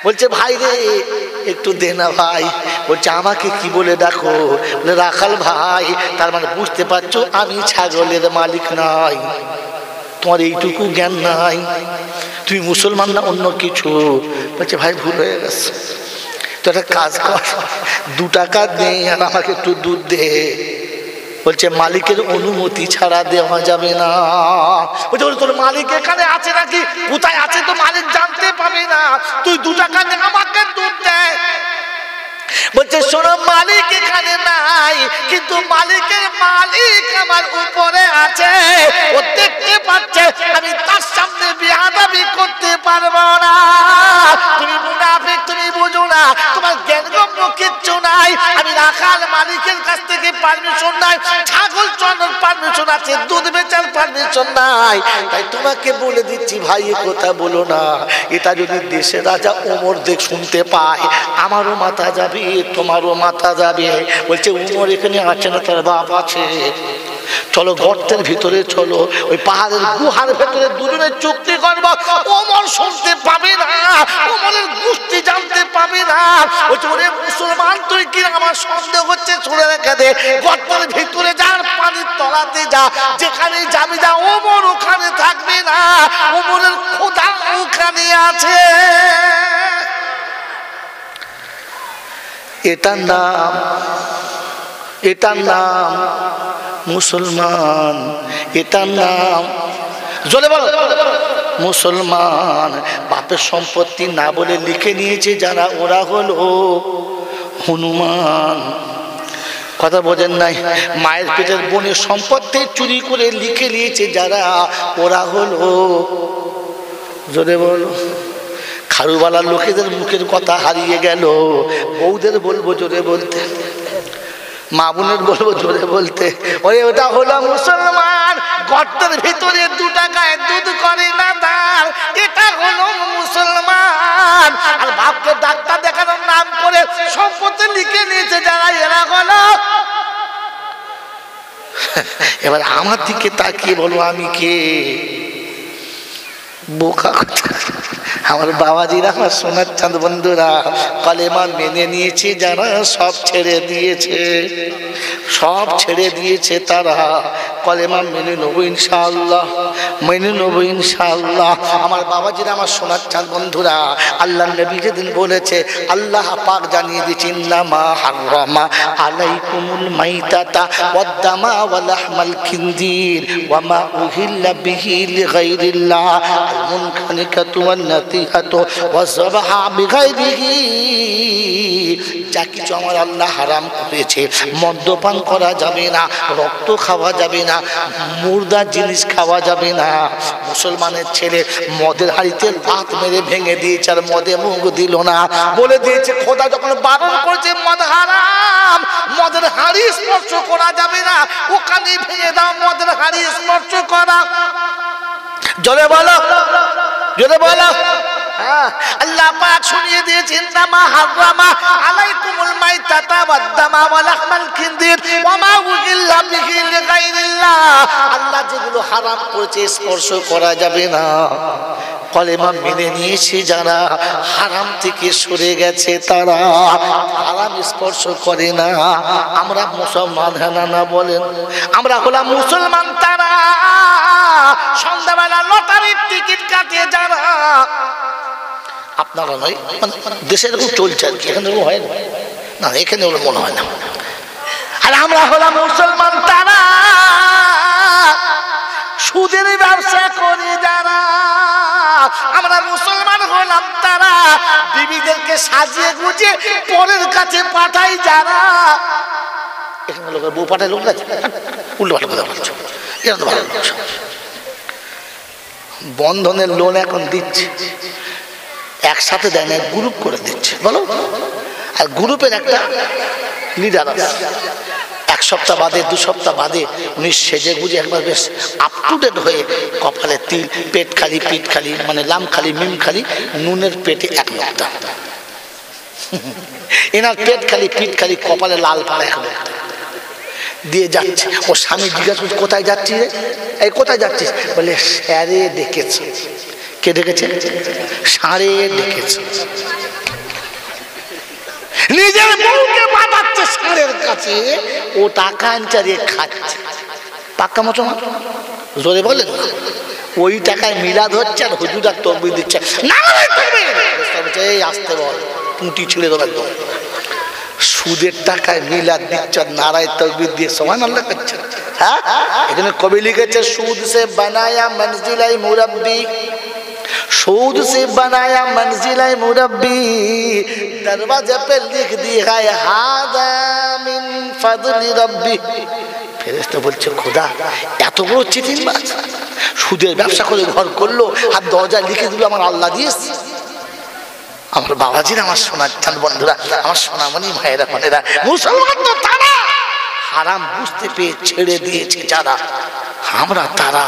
বলছে ভাই রে একটু দে না ভাই। বলছে আমাকে কি বলে ডাকো? বলে রাখাল ভাই। তার মানে বুঝতে পারছো আমি ছাগলের মালিক নাই, তোমার এইটুকু জ্ঞান নাই, তুমি মুসলমান না অন্য কিছু। বলছে ভাই ভুল হয়ে গেছে, তো একটা কাজ কর, 2 টাকা দে আর আমাকে একটু দুধ দে। বলছে মালিকের অনুমতি ছাড়া দেওয়া যাবে না। বলছে তোর মালিক এখানে আছে নাকি? কোথায় আছে তো মালিক জানতে পাবে না, তুই 2 টাকা দিয়ে আমাকে দুধ দে। বলছে শোনো মালিক এখানে নাই, কিন্তু মালিকের মালিক আমার উপরে আছে, ও দেখতে পাচ্ছে আমি তার সামনে বেয়াদবি করতে পারবো না। তুমি মুনাফিক, তুমি বুঝো না, তোমার জ্ঞানগম্য কিচ্ছু নাই। আমি রাখাল মালিকের কাছ থেকে পারমিশন নাই, ছাগল চড়ানোর পারমিশন আছে, দুধ বেচার পারমিশন নাই। তাই তোমাকে বলে দিচ্ছি ভাই, এ কথা বলো না। এটা যদি দেশের রাজা ওমর দেখ শুনতে পায়, আমারও মাথা যাবে, তোমারও মাথা যাবে। বলছে ওমর এখানে আছে না, তার বাপ আছে। চলো গর্তের ভিতরে চলো, ওই পাহাড়ের গুহার ভেতরে দুজনে চুক্তি করবো। ওমর শুনতে পাবে না, ওমরের গোষ্ঠী জানতে পাবে না। ওরে মুসলমান, তুই কি আমার সন্দেহ হচ্ছে, শুনে রেখে দে। গর্তের ভিতরে যার পানির তলাতে যা, যেখানে যাবি যা, ওমর ওখানে থাকবে না, ওমরের খোদা ওখানে আছে। এটার নাম মুসলমান, এটার নাম জোরে বলো মুসলমান। বাপের সম্পত্তি না বলে লিখে নিয়েছে যারা, ওরা হলো হনুমান। কথা বোঝেন নাই? মায়ের পেটের বোনের সম্পত্তি চুরি করে লিখে নিয়েছে যারা, ওরা হলো, জোরে বলো, খারুবালার লোকেদের মুখের কথা হারিয়ে গেল। বউদের বলবো জোরে বলতে, মা বোনের বলবো জোরে বলতে, ওই ওটা হলো মুসলমান। গর্তের ভিতরে 2 টাকায় দুধ করে না দাঁড়, এটা হলো মুসলমান। আর বাপকে ডাক্তার দেখানোর নাম করে সম্পত্তি লিখে নিয়েছে যারা, এরা হলো। এবার আমার দিকে তাকিয়ে বলো আমি কে? বোকা কথা। আমার বাবাজিরা, আমার সোনার চাঁদ বন্ধুরা, কালেমা মেনে নিয়েছে যারা, সব ছেড়ে দিয়েছে, সব ছেড়ে দিয়েছে তারা। কালেমা মেনে নেবো ইনশাআল্লাহ, মেনে নেবো ইনশাআল্লাহ। আমার বাবাজিরা, আমার সোনার চাঁদ বন্ধুরা, আল্লাহ নবী যেদিন বলেছে, আল্লাহ পাক জানিয়ে দিয়েছে, ইন্নামা হাররামা আলাইকুমুল মাইতাতা ওয়াদ-দামা ওয়া লাহমাল খিনজির ওয়া মা উহিল্লা বিহি লিগাইরিল্লাহ আল মুনখানিকাতু ওয়ান নাতিহাতু ওয়া যাবহা বিগাইরিহি। যা কিছু আমার আল্লাহ হারাম করেছে, মদ্যপান করা যাবে না, রক্ত খাওয়া যাবে না, মুর্দা জিনিস খাওয়া যাবে না। মুসলমানের ছেলে মদের হাড়িতে লাত মেরে ভেঙে দিয়েছে, আর মদে মুখ দিল না, বলে দিয়েছে খোদা যখন বারণ করেছে মদ হারাম, মদের হাড়ি স্পর্শ করা যাবে না, ওখানে ভেঙে দাও, মদের হাড়ি স্পর্শ করা। জোরে বলো, জোরে বলো। আল্লাহ পাক শুনিয়ে দিয়েছেন, ইন্নামা হাররামা আলাইকুমুল মাইতাতা ওয়াদ-দামা ওয়া লাহমাল খিনজির ওয়া মা উহিল্লা বিহি লিগাইরিল্লাহ। আল্লাহ যেগুলো হারাম করেছে স্পর্শ করা যাবে না। কলেমা মেনে নিয়েছে যারা, হারাম থেকে সরে গেছে তারা, হারাম স্পর্শ করে না। আমরা মুসলমান, হ্যাঁ না বলেন? আমরা হলাম মুসলমান তারা। সন্ধ্যাবেলা লটারির টিকিট কাটে যারা, আপনারা নয়, দেশে এরকম চলছে, এখানে এরকম হয় না, এখানে ওর মনে হয় না। আর আমরা হলাম মুসলমান তারা, সুদের ব্যবসা করি যারা। আমরা মুসলমান হলাম তারা, বিবিদেরকে সাজিয়ে গুজিয়ে পরের কাছে পাঠাই যারা। এখানে লোকের বউ পাঠায়, লোক আছে উল্টো পাল্টা কথা বলছো, এটা তো ভালো। বন্ধনের লোন এখন দিচ্ছে, একসাথে দেয় না, গ্রুপ করে দিচ্ছে, বলো। আর গ্রুপের একটা লিডার আছে, 1 সপ্তাহ বাদে 2 সপ্তাহ বাদে উনি সেজে গুজে একবার বেশ আপ টু ডেট হয়ে, কপালে তিল, পেট খালি, পিঠ খালি, মানে লাম খালি, মিম খালি, নুনের পেটে 1 লোকটা, এনার পেট খালি, পিঠ খালি, কপালে লাল পাড়া 1 লোকটা দিয়ে যাচ্ছে। ও স্বামী জিজ্ঞাসা করছে, কোথায় যাচ্ছিস রে? এই কোথায় যাচ্ছিস? বলে স্যারে ডেকেছে। কে ডেকেছে? সারে ডেকেছে। নিজের বউকে পাঠাচ্ছে সারের কাছে, ও টাকা আনচারিয়ে খাচ্ছে। পাক্কা মতো জোরে বলেন না? ওই টাকায় মিলাদ হচ্ছে, আর হুজুর আর তকবীর দিচ্ছে, না এই আসতে বল, পুঁটি ছিঁড়ে দেবো একদম। সুদের টাকায় মিলাদ দিচ্ছে, নারায় তকবীর দিয়ে সুবহানাল্লাহ করছে। হ্যাঁ, এখানে কবি লিখেছে, সুদ সে বানায়া মনজিলাই মুরব্বি, सूद से बनाया मंजिला मुरब्बी, दरवाजे पे लिख दिया है हादा मिन ফাদলি রাব্বি। ফেরেশতা বলছে খোদা এত বড় চিটিংবাজ, সুদের ব্যবসা করে ঘর করলো আর দরজায় লিখে দিল আমার আল্লাহ দিয়েছে। আমার বাবাজির, আমার সোনার চাঁদ বন্ধুরা, আমার সোনামণি ভাইয়েরা বোনেরা, মুসলমান তো তারা হারাম বুঝতে পেয়ে ছেড়ে দিয়েছে যারা, আমরা তারা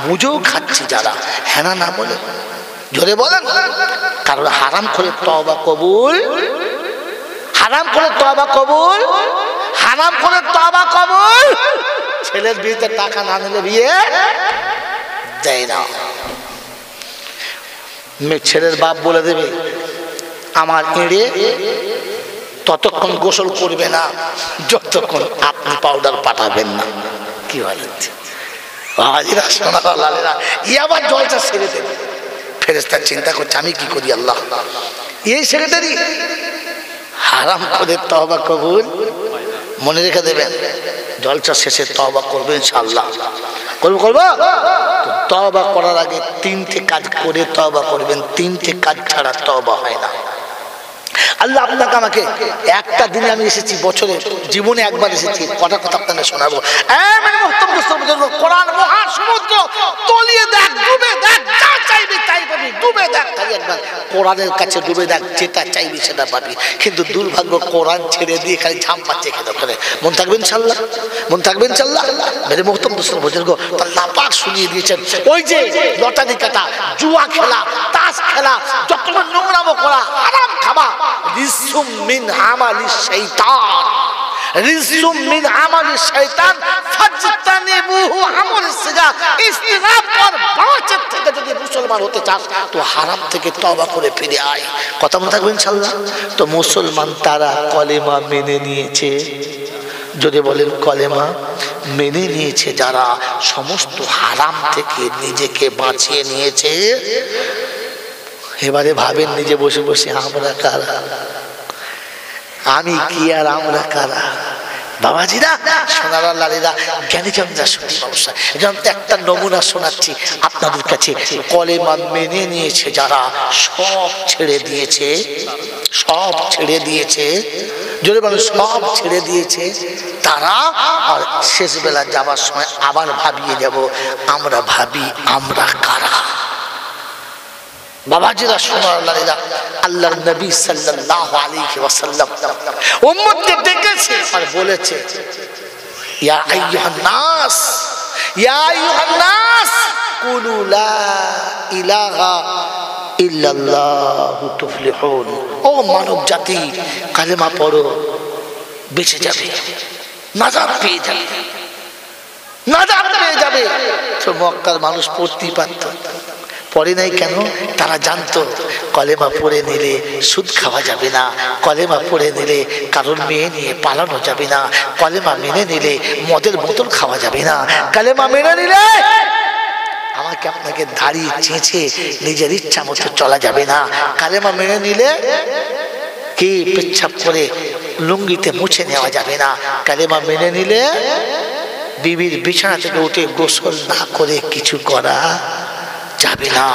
বুঝেও খাচ্ছি যারা। হ্যাঁ না বলে জোরে বলেন। কারণ হারাম করে তওবা কবুল, হারাম করে তওবা কবুল, হারাম করে তওবা কবুল। ছেলের বিয়েতে টাকা না নিলে বিয়ে দেয় না। ছেলের বাপ বলে দেবে আমার এড়ে ততক্ষণ গোসল করবে না যতক্ষণ আপনি পাউডার পাঠাবেন না। কি বলেন বাবাজিরা, সোনারা লালেরা, ই আবার জলটা ছেড়ে দেবে। ফেরেশতা চিন্তা করছে আমি কি করি আল্লাহ, এই সেক্রেটারি হারাম করে তওবা কবুল। মনে রেখে দেবেন জলসা শেষে তওবা করবেন ইনশাআল্লাহ। করবো তওবা করার আগে তিনটে কাজ করে তওবা করবেন, তিনটে কাজ ছাড়া তওবা হয় না। আল্লাহ আপনাকে আমাকে একটা দিনে আমি এসেছি, বছরে জীবনে একবার এসেছি, কটা কথা আপনাকে শোনাবো। কোরআন মহাসমুদ্র তলিয়ে দেখ, ডুবে দেখ, যা চাইবি তাই পাবি, ডুবে দেখ, খালি একবার কোরআনের কাছে ডুবে দেখ, যেটা চাইবি সেটা পাবি। কিন্তু দুর্ভাগ্য কোরআন ছেড়ে দিয়ে খালি ঝাম পাচ্ছে খেতে ওখানে। মন থাকবেন ইনশাআল্লাহ, মন থাকবেন ইনশাআল্লাহ। মেরে মোহতম দুসরা বুজুর্গ আল্লাহ পাক শুনিয়ে দিয়েছেন, ওই যে লটারি কাটা, জুয়া খেলা, তাস খেলা, যত নোংরামো করা, হারাম খাওয়া, রিজসুম মিন আমালিশ শাইতান, রিজসুম মিন আমালিশ শাইতান ফাজতানিবুহু। আমল সিগা ইসতিনাব কর। বাঁচার থেকে যদি মুসলমান হতে চাস তো হারাম থেকে তওবা করে ফিরে আয়। কথা মনে থাকবে ইনশাআল্লাহ। তো মুসলমান তারা কলেমা মেনে নিয়েছে, যদি বলেন কলেমা মেনে নিয়েছে যারা, সমস্ত হারাম থেকে নিজেকে বাঁচিয়ে নিয়েছে। এবারে ভাবেন নিজে বসে বসে আমরা কারা, আমি কি আর আমরা কারা। বাবাজিরা, সোনারা লালীরা, জ্ঞানীজনরা শুনি অবস্থা একটা নমুনা শোনাচ্ছি আপনাদের কাছে। কলেমা মেনে নিয়েছে যারা, সব ছেড়ে দিয়েছে, সব ছেড়ে দিয়েছে, যদি বলেন সব ছেড়ে দিয়েছে তারা। আর শেষ বেলা যাবার সময় আবার ভাবিয়ে যাব, আমরা ভাবি আমরা কারা। বাবাজিরা, সোনার লালীরা, আল্লাহর নবী সাল্লাল্লাহু আলাইহি ওয়াসাল্লাম উম্মতকে ডেকেছে আর বলেছে, ইয়া আইয়ুহান নাস, ইয়া আইয়ুহান নাস কুলু লা ইলাহা ইল্লাল্লাহু তুফলিহুন। ও মানব জাতি, কালেমা পড়ো, বেঁচে যাবে, নাজাত পেয়ে যাবে, নাজাত পেয়ে যাবে। তো মক্কার মানুষ পড়তেই পারত, পড়ে নাই কেন? তারা জানতো কলেমা পড়ে নিলে সুদ খাওয়া যাবে না, কলেমা পড়ে নিলে কারোর মেয়ে নিয়ে পালানো যাবে না, কলেমা মেনে নিলে মদের বোতল খাওয়া যাবে না, কলেমা মেনে নিলে আমাকে আপনাকে দাড়ি চেঁচে নিজের ইচ্ছা মতো চলা যাবে না, কলেমা মেনে নিলে কি পেচ্ছাপ করে লুঙ্গিতে মুছে নেওয়া যাবে না, কলেমা মেনে নিলে বিবির বিছানা থেকে উঠে গোসল না করে কিছু করা যাবে না,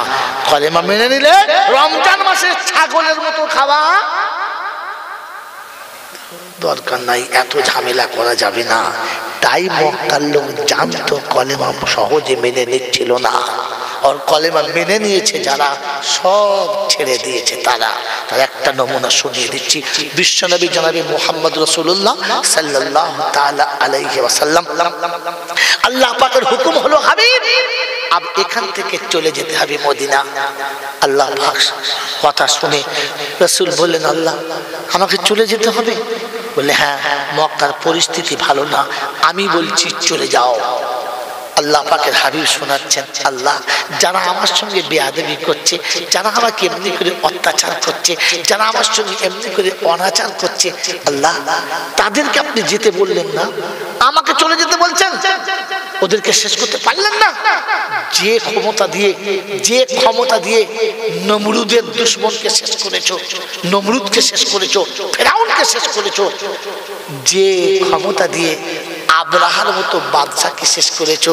কলেমা মেনে নিলে রমজান মাসে ছাগলের মতো খাওয়া দরকার নাই, এত ঝামেলা করা যাবে না। তাই মক্কার লোক জানতো কলেমা সহজে মেনে নিচ্ছিল না। আর কলেমা মেনে নিয়েছে যারা, সব ছেড়ে দিয়েছে তারা। তার একটা নমুনা শুনিয়ে দিচ্ছি। বিশ্বনবী জনাবে মুহাম্মদ রাসূলুল্লাহ সাল্লাল্লাহু তাআলা আলাইহি ওয়াসাল্লাম, আল্লাহ পাকের হুকুম হলো হাবিব আব এখান থেকে চলে যেতে হবে মদিনা। আল্লাহ পাক কথা শুনে রাসূল বললেন, আল্লাহ আমাকে চলে যেতে হবে? বলে হ্যাঁ, মক্কার পরিস্থিতি ভালো না, আমি বলছি চলে যাও। আল্লাহ পাকের হাবিব শোনাচ্ছেন, আল্লাহ যারা আমার সঙ্গে বেয়াদবি করছে, যারা আমাকে এমনি করে অত্যাচার করছে, যারা আমার সঙ্গে এমনি করে অনাচার করছে, আল্লাহ তাদেরকে আপনি যেতে বললেন না, আমাকে চলে যেতে বলছেন। ওদেরকে শেষ করতে পারলেন না? যে ক্ষমতা দিয়ে নমরুদের দুশমনকে শেষ করেছো, নমরুদকে শেষ করেছো, ফেরাউনকে শেষ করেছো, যে ক্ষমতা দিয়ে আব্রাহার মতো বাদশাকে শেষ করেছো,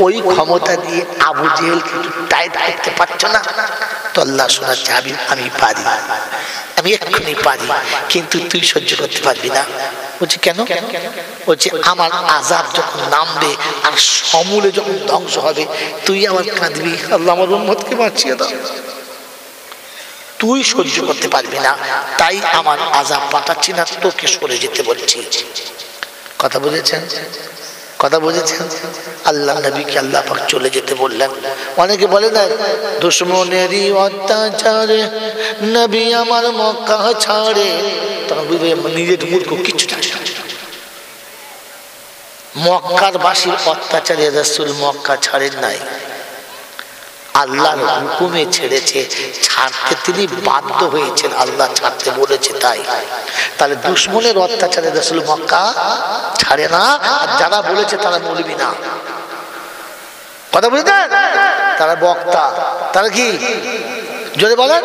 ওই ক্ষমতা দিয়ে আবু জেহেলকে টাইট করতে পারছো না? তো আল্লাহ শোনাচ্ছে আমি পারি, আমি এক্ষুনি পারি, কিন্তু তুই সহ্য করতে পারবি না। বলছে কেন? বলছে আমার আযাব যখন নামবে আর সমূলে যখন ধ্বংস হবে, তুই আমার কাঁদবি, আল্লাহ আমার উম্মতকে বাঁচিয়ে দাও। তুই সহ্য করতে পারবি না, তাই আমার আযাব পাঠাচ্ছি না, তোকে সরে যেতে বলছি। কথা বুঝেছেন? কথা বুঝেছেন? আল্লাহ নবীকে আল্লাহ পাক চলে যেতে বললেন। অনেকে বলে না দুশমনেরই অত্যাচারে নবী আমার মক্কা ছাড়ে, তখন বুঝবে নিজের মূর্খ, কিচ্ছু জানে না। মক্কার বাসীর অত্যাচারে রাসূল মক্কা ছাড়েন নাই, আল্লাহর হুকুমে ছেড়েছে, ছাড়তে তিনি বাধ্য হয়েছেন, আল্লাহ ছাড়তে বলেছে তাই। তাহলে দুশমনের অত্যাচারে রাসূল মক্কা ছাড়ে না, আর যারা বলেছে তারা মৌলবি না। কথা বুঝলেন? তারা বক্তা। তারা কি? জোরে বলেন,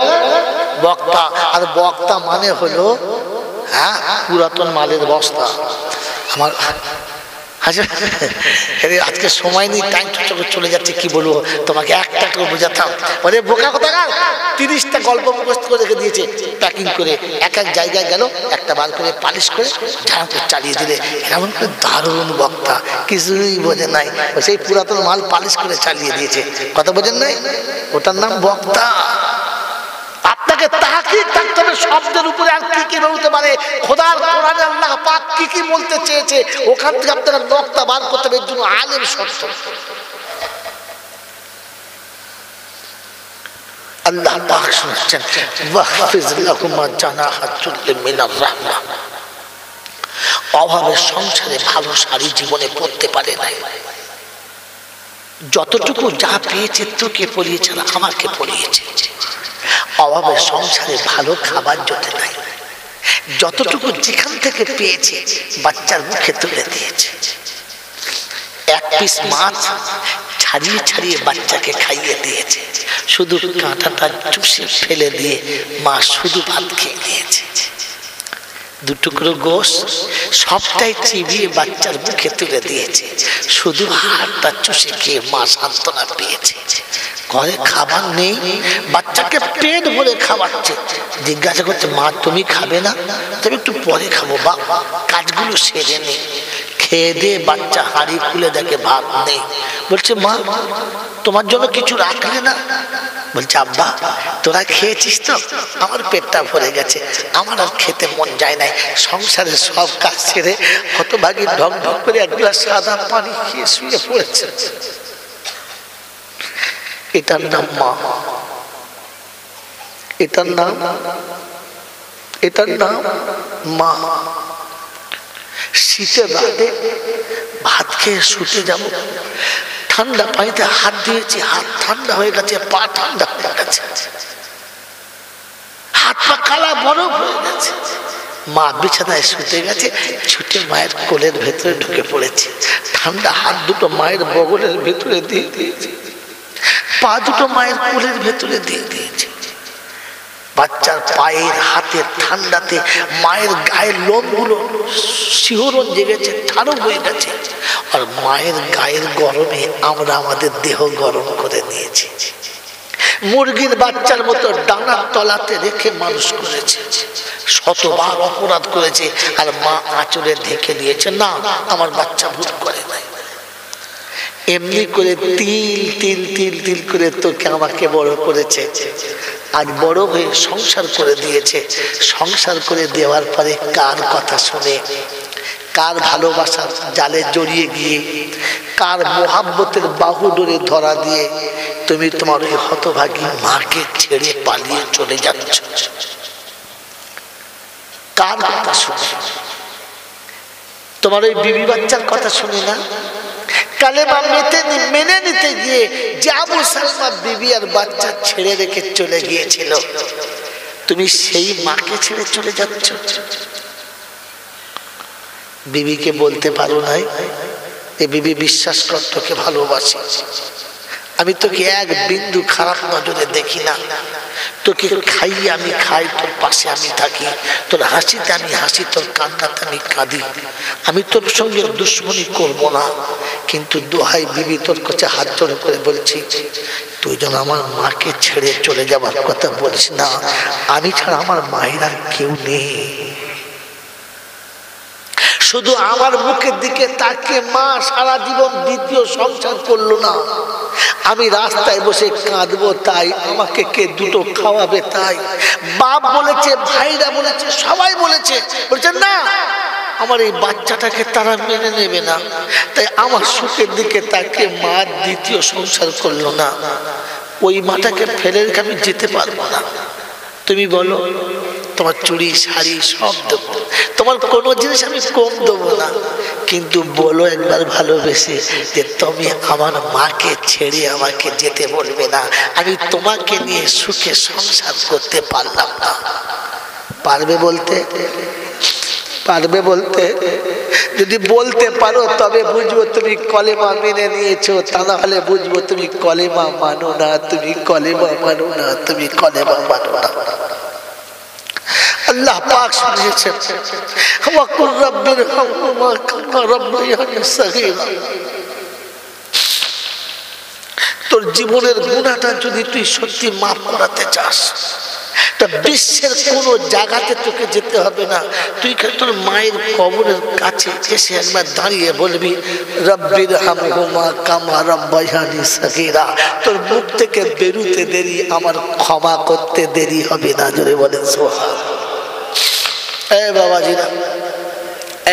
বক্তা। আর বক্তা মানে হলো হ্যাঁ পুরাতন মালের বস্তা। আমার আজকে সময় নেই, টাইম চলে যাচ্ছে, কি বলবো তোমাকে, একটা করে বোঝাতাম। ওরে বোকা কোথাকার, 30টা গল্প মুখস্থ করে রেখে দিয়েছে প্যাকিং করে, এক এক জায়গায় গেল, একটা বার করে পালিশ করে ঝাড় করে চালিয়ে দিলে। এমন করে দারুণ বক্তা, কিছুই বোঝে নাই, সেই পুরাতন মাল পালিশ করে চালিয়ে দিয়েছে। কথা বোঝেন নাই? ওটার নাম বক্তা। আপনাকে তাহকিক থাকতে হবে শব্দের উপরে, আর কি কি বলতে পারে খোদার কোরআনে আল্লাহ পাক কি কি বলতে চেয়েছে, ওখান থেকে আপনাকে নকতা বার করতে হবে। এর জন্য আলেম শর্ত। আল্লাহ পাক শুনছেন ওয়াহফিজ লাহুমা জানাহা যুল্লি মিনার রাহমাহ। অভাবের সংসারে ভালো শাড়ি জীবনে পরতে পারে নাই, যতটুকু যা পেয়েছে তোকে পরিয়েছে না, আমাকে পরিয়েছে। অভাবের সংসারে ভালো খাবার জোটে নাই, যতটুকু যেখান থেকে পেয়েছে বাচ্চার মুখে তুলে দিয়েছে। এক পিস মাছ ছাড়িয়ে ছাড়িয়ে বাচ্চাকে খাইয়ে দিয়েছে, শুধু কাঁটাটা চুষে ফেলে দিয়ে মা শুধু ভাত খেয়ে নিয়েছে। দু টুকরো গোশ সবটাই চিবিয়ে বাচ্চার মুখে তুলে দিয়েছে, শুধু হাড়টা চুষে খেয়ে মা সান্ত্বনা পেয়েছে। ঘরে খাবার নেই, বাচ্চাকে পেট ভরে খাওয়াচ্ছে। জিজ্ঞাসা করছে মা তুমি খাবে না? তবে একটু পরে খাবো, বা কাজগুলো সেরে নেই। খেয়ে দিয়ে বাচ্চা হাঁড়ি খুলে দেখে ভাত নেই। বলছে মা তোমার জন্য কিছু রাখলে না? বলছে আব্বা তোরা খেয়েছিস তো, আমার পেটটা ভরে গেছে, আমার আর খেতে মন যায় নাই। সংসারের সব কাজ ছেড়ে হতভাগী ঢক ঢক করে এক গ্লাস সাদা পানি খেয়ে শুয়ে পড়েছে। এটার নাম মা, এটার নাম মা। শীতের রাতে ভাত খেয়ে শুতে যাব, ঠান্ডা পানিতে হাত দিয়েছি, হাত ঠান্ডা হয়ে গেছে, পা ঠান্ডা হয়ে গেছে, হাত পা কালা বরফ হয়ে গেছে। মা বিছানায় শুতে গেছে, ছুটে মায়ের কোলের ভেতরে ঢুকে পড়েছে। ঠান্ডা হাত দুটো মায়ের বগলের ভেতরে দিয়ে দিয়েছে, পা দুটো মায়ের কোলের ভেতরে দিয়ে দিয়েছে। বাচ্চার পায়ের হাতের ঠান্ডাতে মায়ের গায়ের লোমগুলো শিহরণ জেগেছে, ঠাড়ো হয়ে গেছে। আর মায়ের গায়ের গরমে আমরা আমাদের দেহ গরম করে নিয়েছি। মুরগির বাচ্চার মতো ডানার তলাতে রেখে মানুষ করেছে, শতবার অপরাধ করেছে, আর মা আঁচলে ঢেকে দিয়েছে, না আমার বাচ্চা ভুল করে নাই। এমনি করে তিল তিল তিল তিল করে তোকে আমাকে বড় করেছে, আজ বড় হয়ে সংসার করে দিয়েছে। সংসার করে দেওয়ার পরে কার কথা শুনে, কার ভালোবাসার জালে জড়িয়ে গিয়ে, কার মোহাব্বতের বাহু ধরে ধরা দিয়ে তুমি তোমার ওই হতভাগী মাকে ছেড়ে পালিয়ে চলে যাচ্ছ? কার কথা শুনে? তোমার ওই বিবি বাচ্চার কথা শুনে না? কালেমা মেনে নিতে গিয়ে যে আবু সালমা বিবি আর বাচ্চা ছেড়ে রেখে চলে গিয়েছিল, তুমি সেই মাকে ছেড়ে চলে যাচ্ছ। বিবিকে বলতে পারো নাই এ বিবি বিশ্বাস কর তোকে ভালোবাসি, আমি তোকে এক বিন্দু খারাপ নজরে দেখি না, তোকে খাই আমি খাই, তোর পাশে আমি থাকি, তোর হাসিতে আমি হাসি, তোর কান্নাতে আমি কাঁদি। আমি তোর সঙ্গে দুশ্মনী করব না, কিন্তু দোহাই বিবি তোর কাছে হাত জোড় করে বলছি, তুই যেন আমার মাকে ছেড়ে চলে যাবার কথা বলিস না। আমি ছাড়া আমার মায়ের আর কেউ নেই। শুধু আমার মুখের দিকে তাকে মা সারা জীবন দ্বিতীয় সংসার করলো না। আমি রাস্তায় বসে কাঁদবো তাই, আমাকে কে দুটো খাওয়াবে তাই। বাপ বলেছে, ভাইরা বলেছে, সবাই বলেছে, বলছে না আমার এই বাচ্চাটাকে তারা মেনে নেবে না, তাই আমার সুখের দিকে তাকে মা দ্বিতীয় সংসার করলো না। ওই মাটাকে ফেলে রেখে আমি যেতে পারবো না। তুমি বলো, তোমার চুড়ি শাড়ি সব দেবো, তোমার কোনো জিনিস আমি কম দেবো না, কিন্তু বলো একবার ভালোবেসে যে তুমি আমার মাকে ছেড়ে আমাকে যেতে বলবে না, আমি তোমাকে নিয়ে সুখে সংসার করতে পারলাম না। পারবে বলতে? পারবে বলতে? যদি বলতে পারো তবে বুঝবো তুমি কলেমা মেনে নিয়েছো, তা না হলে বুঝবো তুমি কলেমা মানো না, তুমি কলেমা মানো না, তুমি কলেমা মানো না। আল্লাহ পাক শুনিয়েছেন, ওয়াকুর রাব্বিরহামহুমা কামা রাব্বায়ানি সগীরা। তোর জীবনের গুনাহটা যদি তুই সত্যি মাফ করাতে চাস, তা বিশ্বের কোন জায়গাতে তোকে যেতে হবে না। তুই তোর মায়ের কবরের কাছে এসে একবার দাঁড়িয়ে বলবি, রাব্বিরহামহুমা কামা রাব্বায়ানি সগীরা। তোর মুখ থেকে বেরুতে দেরি, আমার ক্ষমা করতে দেরি হবে না। জোরে বলেন সুবহানাল্লাহ। এ বাবাজিরা,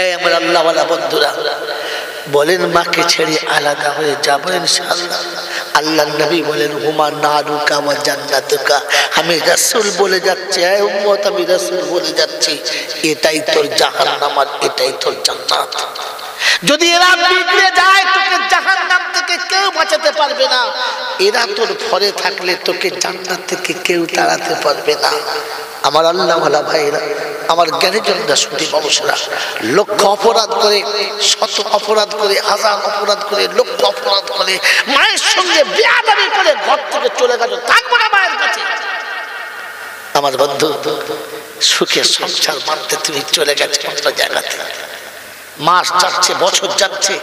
এই আমার আল্লাহওয়ালা বন্ধুরা, বলেন মাকে ছেড়ে আলাদা হয়ে যাবো ইনশাআল্লাহ। আল্লাহ নবী বলেন, হুমা নারুকা ওয়া জান্নাতুকা। আমি রাসূল বলে যাচ্ছি, এই উম্মত আমি রাসূল বলে যাচ্ছি, এটাই তোর জাহান্নাম আর এটাই তোর জান্নাত। যদি এরা বিগড়ে যায় তোকে জাহান্নাম থেকে কেউ বাঁচাতে পারবে না, এরা তোর ঘরে থাকলে তোকে জান্নাত থেকে কেউ তাড়াতে পারবে না। আমার আল্লাহওয়ালা ভাইরা, আমার জ্ঞানীজনরা, শুধু মানুষরা লক্ষ অপরাধ করে, শত অপরাধ করে, হাজার অপরাধ করে, লক্ষ অপরাধ করে, মায়ের সঙ্গে বেয়াদবি করে ঘর থেকে চলে গেল, থাকবো না মায়ের কাছে। আমার বন্ধু, সুখে সংসার মানতে তুমি চলে গেছো অন্য জায়গাতে। মাস যাচ্ছে, বছর যাচ্ছে,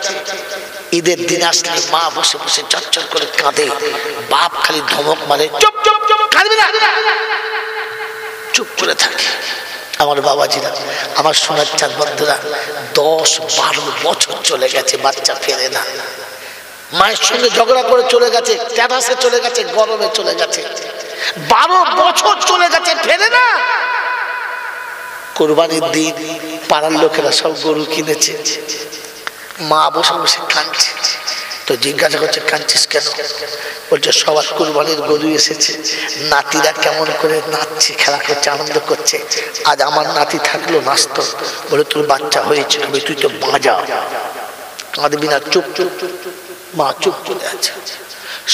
ঈদের দিন আসলে মা বসে বসে চচ্চর করে কাঁদে, বাপ খালি ধমক মারে, চুপ চুপ চুপ, কাঁদবি না, চুপ করে থাকে। আমার বাবাজিরা, আমার সোনার চাঁদ বন্ধুরা, 10-12 বছর চলে গেছে, বাচ্চা ফেরে না। মায়ের সঙ্গে ঝগড়া করে চলে গেছে, টেরাসে চলে গেছে, গরমে চলে গেছে, 12 বছর চলে গেছে, ফেরে না। কোরবানির দিন পাড়ার লোকেরা সব গরু কিনেছে, মা বসে বসে কাঁদছে। তো জিজ্ঞাসা করছে, কাঁদছিস কেন? বলছে, সবার কোরবানির গরু এসেছে, নাতিরা কেমন করে নাচছে, খেলা করছে, আনন্দ করছে, আজ আমার নাতি থাকলো নাচতো। বলে, তোর বাচ্চা হয়েছে, তুই তো বাজা, কাঁদবি না, চুপ চুপ। মা চুপ করে আছে।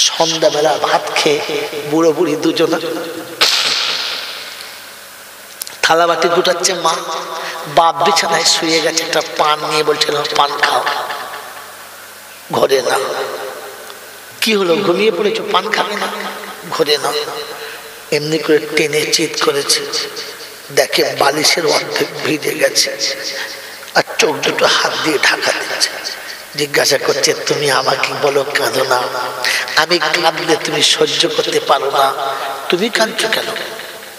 সন্ধ্যাবেলা ভাত খেয়ে বুড়ো বুড়ি দুজনা থালা বাটি গুটাচ্ছে মা, বাপ বিছানায় শুয়ে গেছে, একটা পান নিয়ে বলছিল পান খাও। ঘরে না। কি হলো, ঘুমিয়ে পড়েছো, পান খাবে না? ঘরে না। এমনি করে টেনে চিৎ করেছে, দেখে বালিশের অর্ধেক ভিজে গেছে, আর চোখ দুটো হাত দিয়ে ঢাকা দিচ্ছে। জিজ্ঞাসা করছে, তুমি আমাকে বলো কাঁদো না, আমি কাঁদলে তুমি সহ্য করতে পারো না, তুমি কাঁদছো কেন?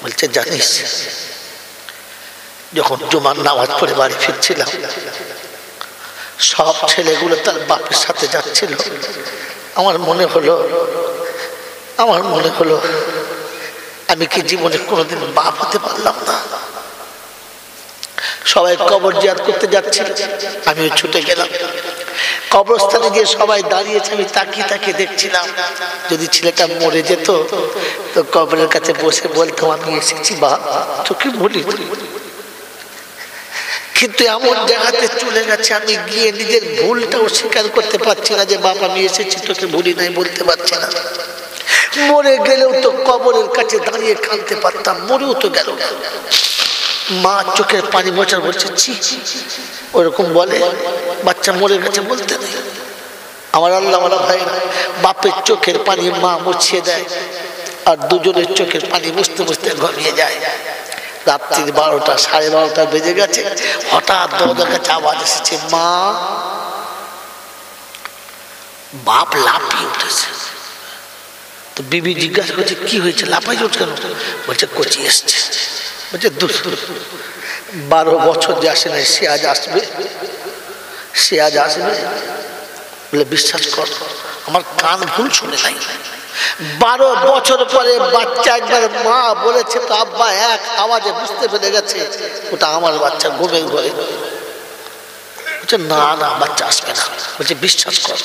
বলছে, জানিস যখন জুমার নামাজ পড়ে বাড়ি ফিরছিলাম, সব ছেলেগুলো তার বাপের সাথে যাচ্ছিল, আমার মনে হলো আমি কি জীবনে কোনোদিন বাপ হতে পারলাম না। সবাই কবর জিয়ারত করতে যাচ্ছিল, আমিও ছুটে গেলাম। কবরস্থানে গিয়ে সবাই দাঁড়িয়েছে, আমি তাকিয়ে তাকিয়ে দেখছিলাম। যদি ছেলেটা মরে যেত তো কবরের কাছে বসে বলতাম, আমি এসেছি বা তোকে বলি। কিন্তু এমন জায়গাতে চলে গেছে, আমি গিয়ে নিজের ভুলটাও স্বীকার করতে পারছি না, যে বাপ আমি এসেছি তোকে ভুলি নাই, বলতে পারছি না। মরে গেলেও তো কবরের কাছে দাঁড়িয়ে কাঁদতে পারতাম, মরেও তো গেল। মা চোখের পানি মোছার বলছে, ছি, ওরকম বলে, বাচ্চা মরে গেছে বলতে নেই। আমার আল্লাহওয়ালা ভাইরা, বাপের চোখের পানি মা মুছিয়ে দেয়, আর দুজনের চোখের পানি মুছতে মুছতে ঘুমিয়ে যায়। রাত্রির 12টা, 12:30 বেজে গেছে, হঠাৎ দরজার কাছে আওয়াজ এসেছে, মা। বাপ লাফিয়ে উঠেছে। তো বিবি জিজ্ঞাসা করছে, কি হয়েছে, লাফাই উঠ কেন? বলছে, কচি এসছে। বলছে, 12 বছর যে আসে নাই, সে আজ আসবে, সে আজ আসবে। বলে, বিশ্বাস কর, আমার কান ভুল শুনে নাই। 12 বছর পরে বাচ্চা একবার মা বলেছে তো আব্বা এক আওয়াজে বুঝতে পেরে গেছে ওটা আমার বাচ্চা, ঘুমের ঘরে। বলছে, না না, বাচ্চা আসবে না। বলছে, বিশ্বাস কর,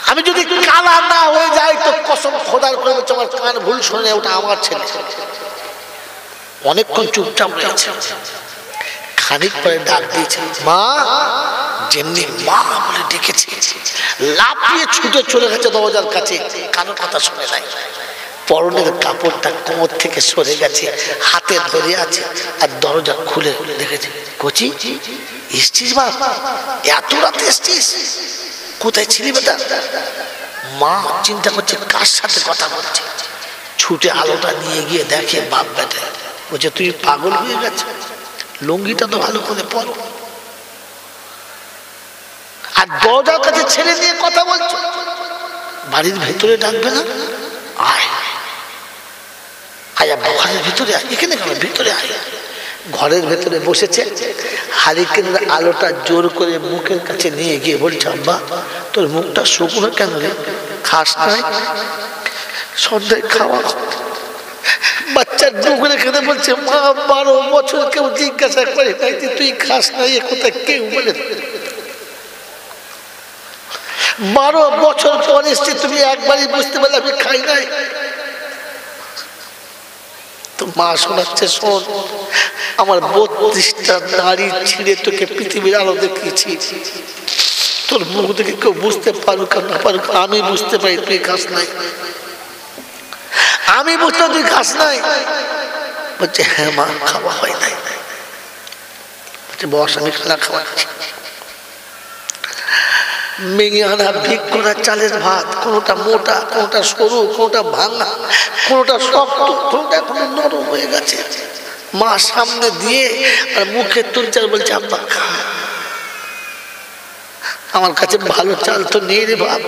আমি যদি কালা না হয়ে যাই তো কসম খোদার করে বলছে আমার কান ভুল শুনে ওটা আমার ছেলে। অনেকক্ষণ চুপচাপ রয়েছে। খানিক পরে ডাক দিয়েছে, মা। যেমনি মা বলে ডেকেছে, লাফিয়ে ছুটে চলে গেছে দরজার কাছে, কানো কথা শুনে নাই। পরনের কাপড়টা কোমর থেকে সরে গেছে, হাতে ধরে আছে, আর দরজা খুলে দেখেছে, কচি এসছিস বাপ, এত রাতে এসছিস, কোথায় ছিলি বেটা? মা চিন্তা করছে কার সাথে কথা বলছে, ছুটে আলোটা নিয়ে গিয়ে দেখে বাপ বেটা। বলছে, তুই পাগল হয়ে গেছে, লুঙ্গিটা তো ভালো করে পরো, আর দরজার কাছে ছেড়ে দিয়ে কথা বলছো, বাড়ির ভেতরে ডাকবে না? আয় আয় আব্বা, ঘরের ভিতরে আয়। এখানে কেন, ভিতরে আয়। ঘরের ভেতরে বসেছে, হারিকেনের আলোটা জোর করে মুখের কাছে নিয়ে গিয়ে বলছে, আব্বা তোর মুখটা শুকনো কেন রে, খাস নাই? সন্ধ্যায় খাওয়া। বাচ্চা ডুগরে খেতে বলছে, মা 12 বছর কেউ জিজ্ঞাসা করে নাই তুই খাস নাই, এ কথা কেউ বলে। 12 বছর পর এসছে, তুমি একবারই বুঝতে পারলে আমি খাই নাই? তো মা শোনাচ্ছে, শোন, আমার 32টা নারী ছিঁড়ে তোকে পৃথিবীর আলো দেখিয়েছি, তোর মুখ থেকে কেউ বুঝতে পারুক আর না পারুক, আমি বুঝতে পারি তুই খাস নাই, আমি বুঝতে তুই খাস নাই। বলছে, হ্যাঁ মা, খাওয়া হয় নাই। বলছে, বস, আমি খানা খাওয়াচ্ছি। মেঙে আনা ভিক করা চালের ভাত, কোনোটা মোটা, কোনোটা সরু, কোনোটা ভাঙা, কোনোটা শক্ত, কোনোটা এখন নরম হয়ে গেছে। মা সামনে দিয়ে আর মুখে তুলছে, বলছে, আব্বা খা, আমার কাছে ভালো চাল তো নেই রে বাপ,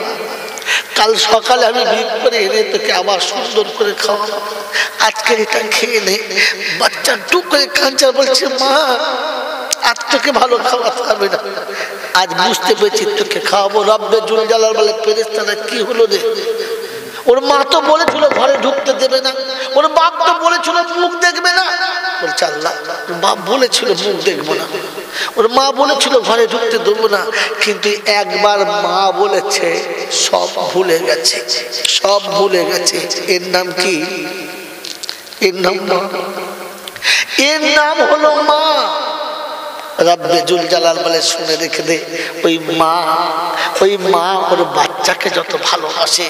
কাল সকালে আমি ভিক করে এনে তোকে আবার সুন্দর করে খাওয়াবো, আজকে এটা খেয়ে নে। বাচ্চা টুক করে কাঁচা বলছে, মা আজ তোকে ভালো খাওয়াতে হবে না, আজ বুঝতে পেরেছি তোকে খাওয়াবো। রব্বে জুল জালাল বলে, ফেরেশতারা কি হলো রে? ওর মা তো বলেছিল ঘরে ঢুকতে দেবে না, ওর বাপ তো বলেছিল মুখ দেখবে না। বলছে, আল্লাহ, বাপ বলেছিল মুখ দেখবো না, ওর মা বলেছিল ঘরে ঢুকতে দেবো না, কিন্তু একবার মা বলেছে, সব ভুলে গেছে, সব ভুলে গেছে। এর নাম কি? এর নাম মা, এর নাম হলো মা। রব্বে জুল জালাল বলে, শুনে রেখে দে, ওই মা ওর বাচ্চাকে যত ভালোবাসে,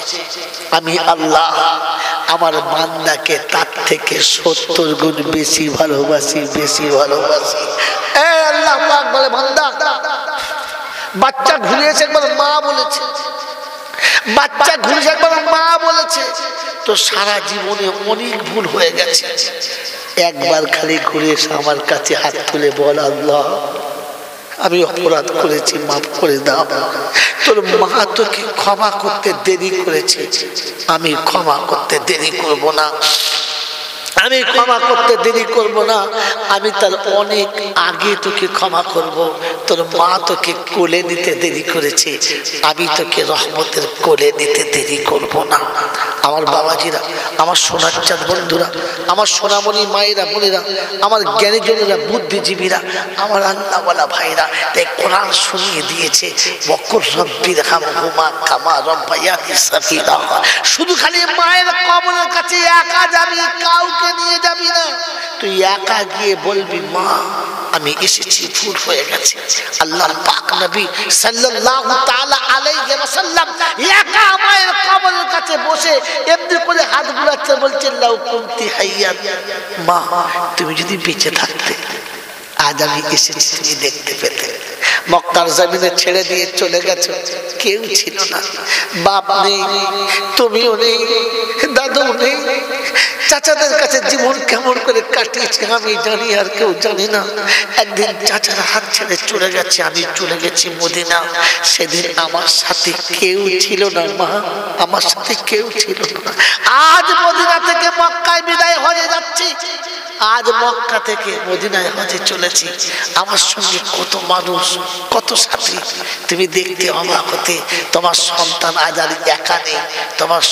আমি আল্লাহ আমার বান্দাকে তার থেকে 70 গুণ বেশি ভালোবাসি, বেশি ভালোবাসি। আল্লাহ পাক বলে, বান্দা, বাচ্চা ঘুরিয়েছে একবার মা বলেছে, বাচ্চা ঘুরিয়েছে একবার মা বলেছে, তো সারা জীবনে অনেক ভুল হয়ে গেছে। একবার খালি ঘুরে এসে আমার কাছে হাত তুলে বল, আল্লাহ আমি অপরাধ করেছি, মাফ করে দাও। তোর মা তোকে ক্ষমা করতে দেরি করেছে, আমি ক্ষমা করতে দেরি করব না, আমি ক্ষমা করতে দেরি করব না, আমি তার অনেক আগে তোকে ক্ষমা করব। তোর মা তোকে কোলে নিতে দেরি করেছে, আমি তোকে রহমতের কোলে নিতে দেরি করব না। আমার বাবাজিরা, আমার সোনার চাঁদ বন্ধুরা, আমার সোনামণি মায়েরা, বোনেরা, আমার জ্ঞানীজনেরা, বুদ্ধিজীবীরা, আমার আল্লাহওয়ালা ভাইরা, তাই কোরআন শুনিয়ে দিয়েছে, বকর রব্বির হামহুমা কামা রব্বায়ানি সগীরা। শুধু খালি মায়ের কবরের কাছে একা যাবি, কাউকে নিয়ে যাবি না, তুই একা গিয়ে বলবি, মা আমি এসেছি, ভুল হয়ে গেছে। আল্লাহর পাক নবী সাল্লাল্লাহু তাআলা আলাইহি ওয়াসাল্লাম একা মায়ের কবরের কাছে বসে এমনি করে হাত বুলাচ্ছে, বলছে, লাউ কুনতি হাইয়ান, মা তুমি যদি বেঁচে থাকতে আজ আমি এসেছি তুমি দেখতে পেতে। মক্কার জমিনে ছেড়ে দিয়ে চলে গেছো, কেউ ছিল না, বাপ নেই, তুমিও নেই, দাদু নেই, চাচাদের কাছে জীবন কেমন করে কাটিয়েছে আমি জানি, আর কেউ জানি না। একদিন চাচার হাত ছেড়ে চলে গেছে, আমি চলে গেছি মদিনা। সেদিন আমার সাথে কেউ ছিল না মা, আমার সাথে কেউ ছিল না। আজ মদিনা থেকে মক্কায় বিদায় হয়ে যাচ্ছি, আজ মক্কা থেকে মদিনায় হজে চলেছি। আমার সঙ্গে কত মানুষ, কত সাথী, তুমি দেখতে অবাক হতে। তোমার সন্তান আজ আর একা নেই, তোমার